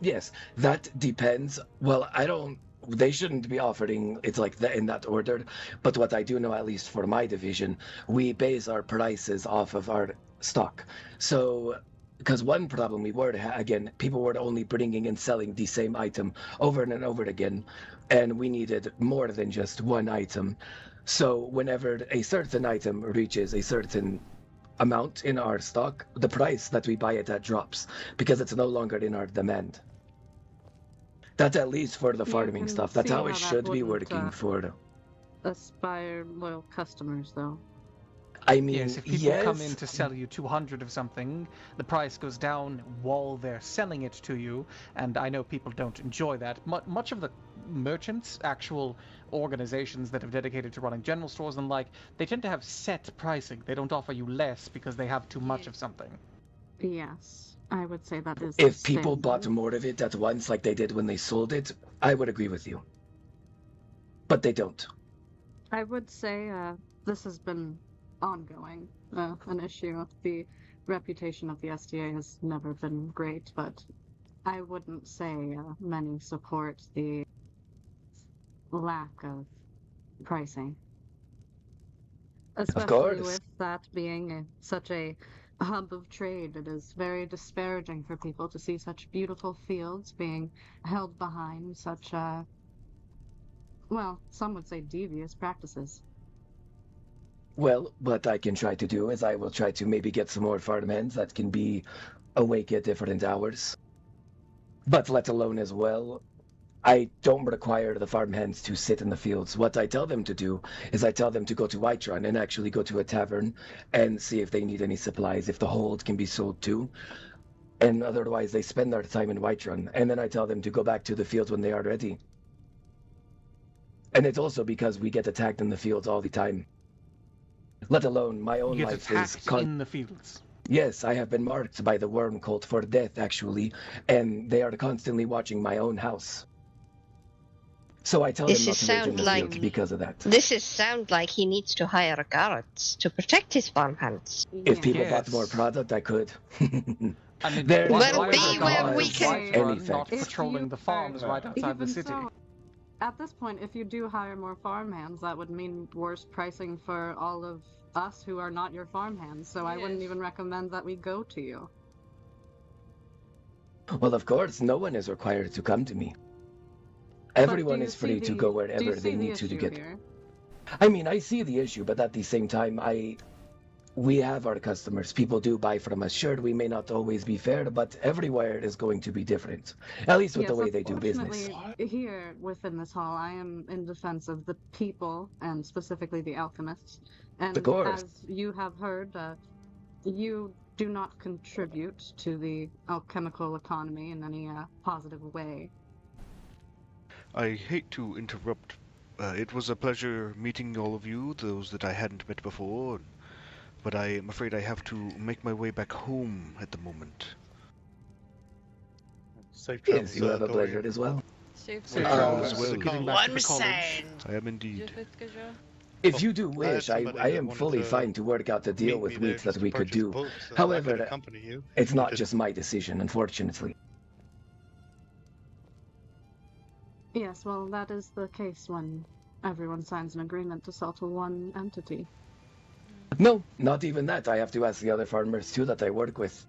Yes, that depends. Well, they shouldn't be offering it like that in that order, but what I do know, at least for my division, we base our prices off of our stock. So, because one problem we were, again, people were only bringing and selling the same item over and over again, and we needed more than just one item. So whenever a certain item reaches a certain amount in our stock, the price that we buy it at drops, because it's no longer in our demand. That's at least for the farming can stuff. That's see how how it that should be wouldn't, working for. Aspire loyal customers, though. I mean, yes, if people come in to sell you 200 of something, the price goes down while they're selling it to you, and I know people don't enjoy that. Much of the merchants, actual organizations that have dedicated to running general stores and like, they tend to have set pricing. They don't offer you less because they have too much of something. Yes, I would say that is. If people standard. bought more of it at once, like they did when they sold it, I would agree with you. but they don't. I would say this has been ongoing, an issue. The reputation of the SDA has never been great, but I wouldn't say many support the lack of pricing. Especially with that being such a hub of trade, it is very disparaging for people to see such beautiful fields being held behind such, well, some would say devious practices. Well, what I can try to do is I will try to maybe get some more farmhands that can be awake at different hours. But let alone as well, I don't require the farmhands to sit in the fields. What I tell them to do is I tell them to go to Whiterun and actually go to a tavern and see if they need any supplies, if the hold can be sold too. And otherwise they spend their time in Whiterun, and then I tell them to go back to the fields when they are ready. And it's also because we get attacked in the fields all the time. Let alone my own life is in the fields. Yes, I have been marked by the worm cult for death, actually, and they are constantly watching my own house. So I tell them not to wait in the field because of that. This is sound like he needs to hire guards to protect his farmhands. If people bought more product, I could. I mean, where we can not patrolling the farms right outside the city. So, at this point, if you do hire more farmhands, that would mean worse pricing for all of us who are not your farmhands. So I wouldn't even recommend that we go to you. Well, of course, no one is required to come to me. Everyone is free to go wherever they need to get. Here? I mean, I see the issue, but at the same time, we have our customers. People do buy from us. Sure, we may not always be fair, but everywhere is going to be different. At least with the way they do business. Here, within this hall, I am in defense of the people, and specifically the alchemists. And of course. As you have heard, you do not contribute to the alchemical economy in any positive way. I hate to interrupt. It was a pleasure meeting all of you, those that I hadn't met before, but I am afraid I have to make my way back home at the moment. Safe travels. Yes, you have a pleasure as well. Safe travels as well. One cent. I am indeed. If you do wish, I am fully fine to work out the deal with Wheat that we could do. However, it's not just my decision, unfortunately. Yes, well, that is the case when everyone signs an agreement to sell to one entity. No, not even that. I have to ask the other farmers too that I work with.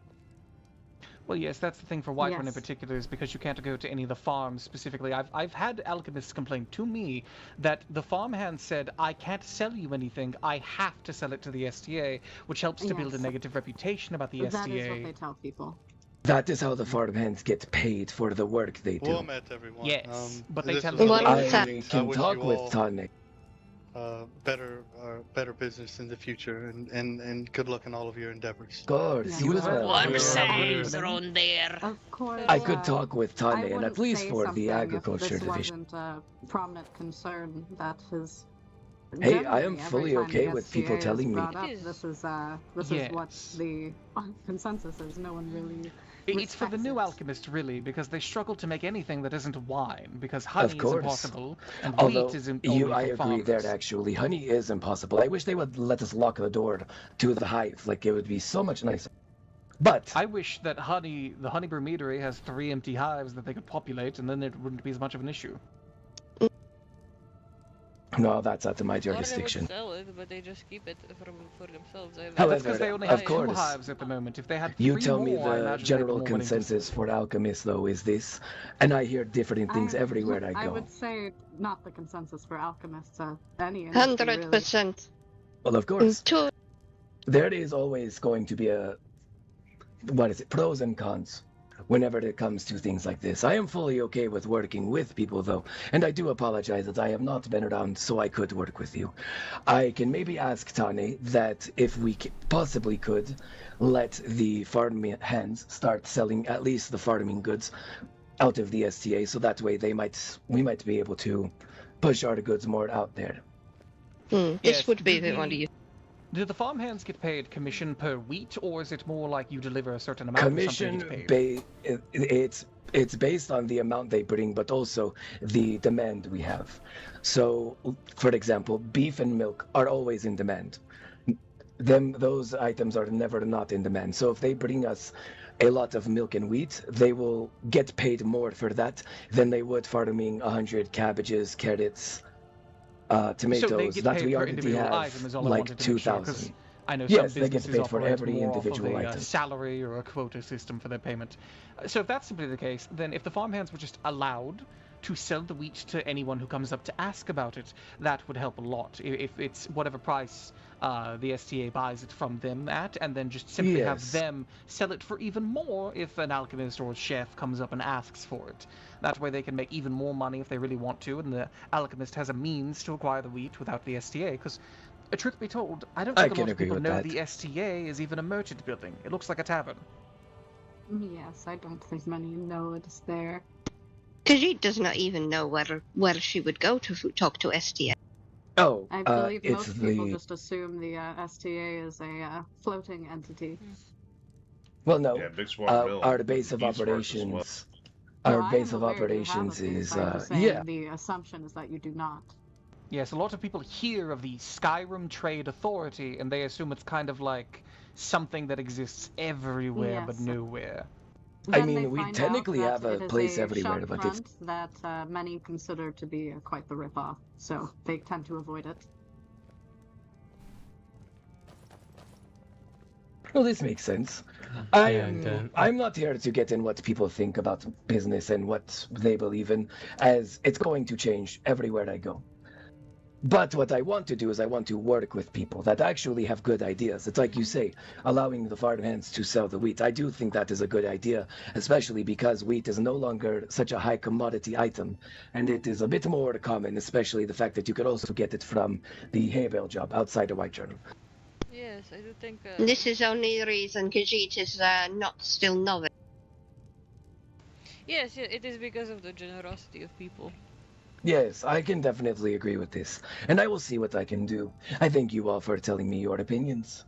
Well, yes, that's the thing for Whiterun in particular, is because you can't go to any of the farms specifically. I've had alchemists complain to me that the farmhand said, I can't sell you anything, I have to sell it to the SDA, which helps to build a negative reputation about the SDA. That is what they tell people. That is how the farmhands get paid for the work they do. Well met, everyone. Yes, but they tell me I can talk with Tonic. Better business in the future, and good luck in all of your endeavors. Of course, you as well. One cent around there. Of course. I could talk with Tane, and at least for the agriculture this division. Wasn't a prominent concern that his. Hey, I am fully okay with people telling me. This is what the consensus is. No one really. It's for the new alchemist, really, because they struggle to make anything that isn't wine, because honey is impossible, and wheat is only I for agree farmers. there, actually. Honey is impossible. I wish they would let us lock the door to the hive. Like, it would be so much nicer. But I wish that the Honeybrew Meadery has 3 empty hives that they could populate, and then it wouldn't be as much of an issue. No, that's out of my jurisdiction. Or they would sell it, but they just keep it for themselves. However, that's because they only have 2 hives at the moment. If they had 3 you tell me more, the general consensus for alchemists, though, is this, and I hear different things everywhere I go. I would say not the consensus for alchemists. Any 100%. Well, of course. There is always going to be pros and cons whenever it comes to things like this. I am fully okay with working with people, though, and I do apologize that I have not been around so I could work with you. I can maybe ask Tane that if we possibly could let the farm hands start selling at least the farming goods out of the STA, so that way we might be able to push our goods more out there. This would be the one. Do the farmhands get paid commission per wheat, or is it more like you deliver a certain amount or something you get paid? It's based on the amount they bring, but also the demand we have. So, for example, beef and milk are always in demand. Those items are never not in demand. So if they bring us a lot of milk and wheat, they will get paid more for that than they would farming 100 cabbages, carrots, tomatoes. So they get that paid we per already individual have item is all I like wanted to make sure, 2,000. I know Yes, some they get businesses paid for operate every more individual off of a item. salary or a quota system for their payment. So if that's simply the case, then if the farmhands were just allowed to sell the wheat to anyone who comes up to ask about it, that would help a lot. If it's whatever price the STA buys it from them at, and then just simply have Yes. them sell it for even more if an alchemist or a chef comes up and asks for it. That way they can make even more money if they really want to, and the alchemist has a means to acquire the wheat without the STA, because truth be told, I don't think a lot of people know the STA is even a merchant building. It looks like a tavern. Yes, I don't think many know it's there. Khajiit does not even know where she would go to talk to STA. Oh, I believe it's most people the... just assume the STA is a floating entity. Well, no. Yeah, Big Swan Mill. Our base of East Fork as operations... well. Our No, I base am of aware you have a operations base, is... I'm just saying yeah. the assumption is that you do not. Yes, a lot of people hear of the Skyrim Trade Authority, and they assume it's kind of like something that exists everywhere but Yes. nowhere. I Then mean, they we find technically out have a that it is place a everywhere, but it's... shopfront that many consider to be quite the ripoff, so they tend to avoid it. Well, this makes sense. And, I'm not here to get in what people think about business and what they believe in, as it's going to change everywhere I go. But what I want to do is I want to work with people that actually have good ideas. It's like you say, allowing the farmhands to sell the wheat. I do think that is a good idea, especially because wheat is no longer such a high commodity item, and it is a bit more common, especially the fact that you could also get it from the hay bale job outside of Whitechurn. Yes, I do think. This is only reason Khajiit is not still novice. Yes, yeah, it is because of the generosity of people. Yes, I can definitely agree with this, and I will see what I can do. I thank you all for telling me your opinions.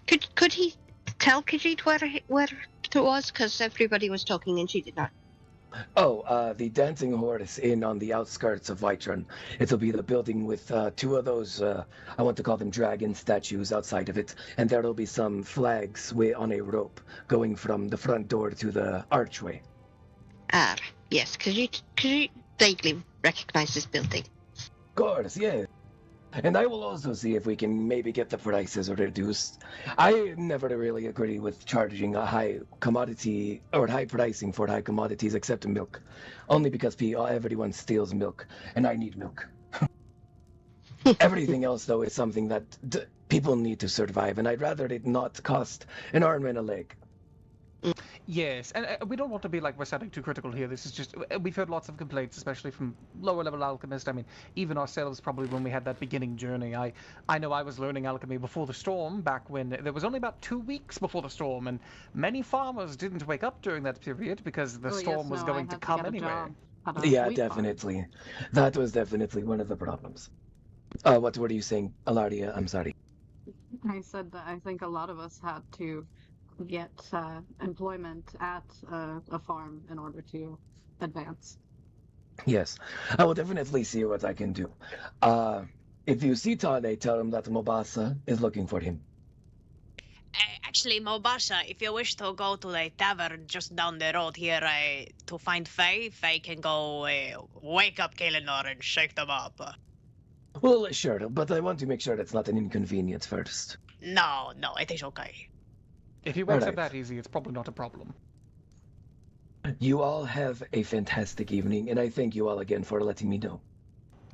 Could he tell Khajiit where it was? Because everybody was talking and she did not. Oh, the Dancing Horse Inn on the outskirts of Whitechurn. It'll be the building with two of those, I want to call them dragon statues outside of it, and there'll be some flags on a rope going from the front door to the archway. Ah, yes, Khajiit vaguely recognizes this building. Of course, yes. And I will also see if we can maybe get the prices reduced. I never really agree with charging a high commodity or high pricing for high commodities except milk. Only because everyone steals milk, and I need milk. Everything else, though, is something that people need to survive, and I'd rather it not cost an arm and a leg. Yes, and we don't want to be like we're sounding too critical here. This is just we've heard lots of complaints, especially from lower level alchemists. I mean, even ourselves probably when we had that beginning journey. I know I was learning alchemy before the storm, back when there was only about 2 weeks before the storm, and many farmers didn't wake up during that period because the storm was going to come anyway. Yeah, definitely. That was definitely one of the problems. What were you saying, Alaria? I'm sorry. I said that I think a lot of us had to get employment at a farm in order to advance. Yes, I will definitely see what I can do. If you see Tane, tell him that Mobasa is looking for him. Actually, Mobasa, if you wish to go to the tavern just down the road here to find Faye, Faye can go wake up Kaelinor and shake them up. Well, sure, but I want to make sure it's not an inconvenience first. No, it is okay. If he wakes up that easy, it's probably not a problem. You all have a fantastic evening, and I thank you all again for letting me know.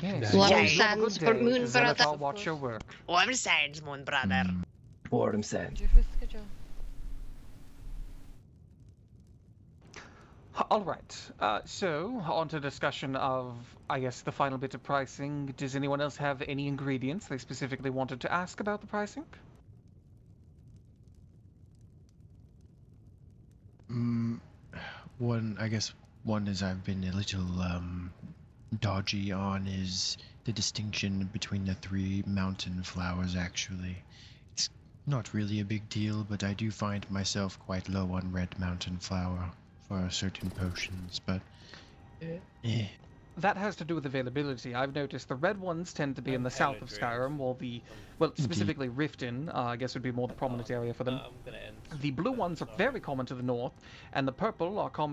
Yes. Warm sands for Moon Brother. Zenithar, watch your work. Warm sands, Moon Brother. Warm sands. All right. So, on to discussion of, I guess, the final bit of pricing. Does anyone else have any ingredients they specifically wanted to ask about the pricing? I guess one is I've been a little dodgy on is the distinction between the 3 mountain flowers, actually. It's not really a big deal, but I do find myself quite low on red mountain flower for certain potions, but... That has to do with availability. I've noticed the red ones tend to be in the south of Skyrim, while specifically Riften, I guess would be more the prominent area for them. The blue ones are very common to the north, and the purple are common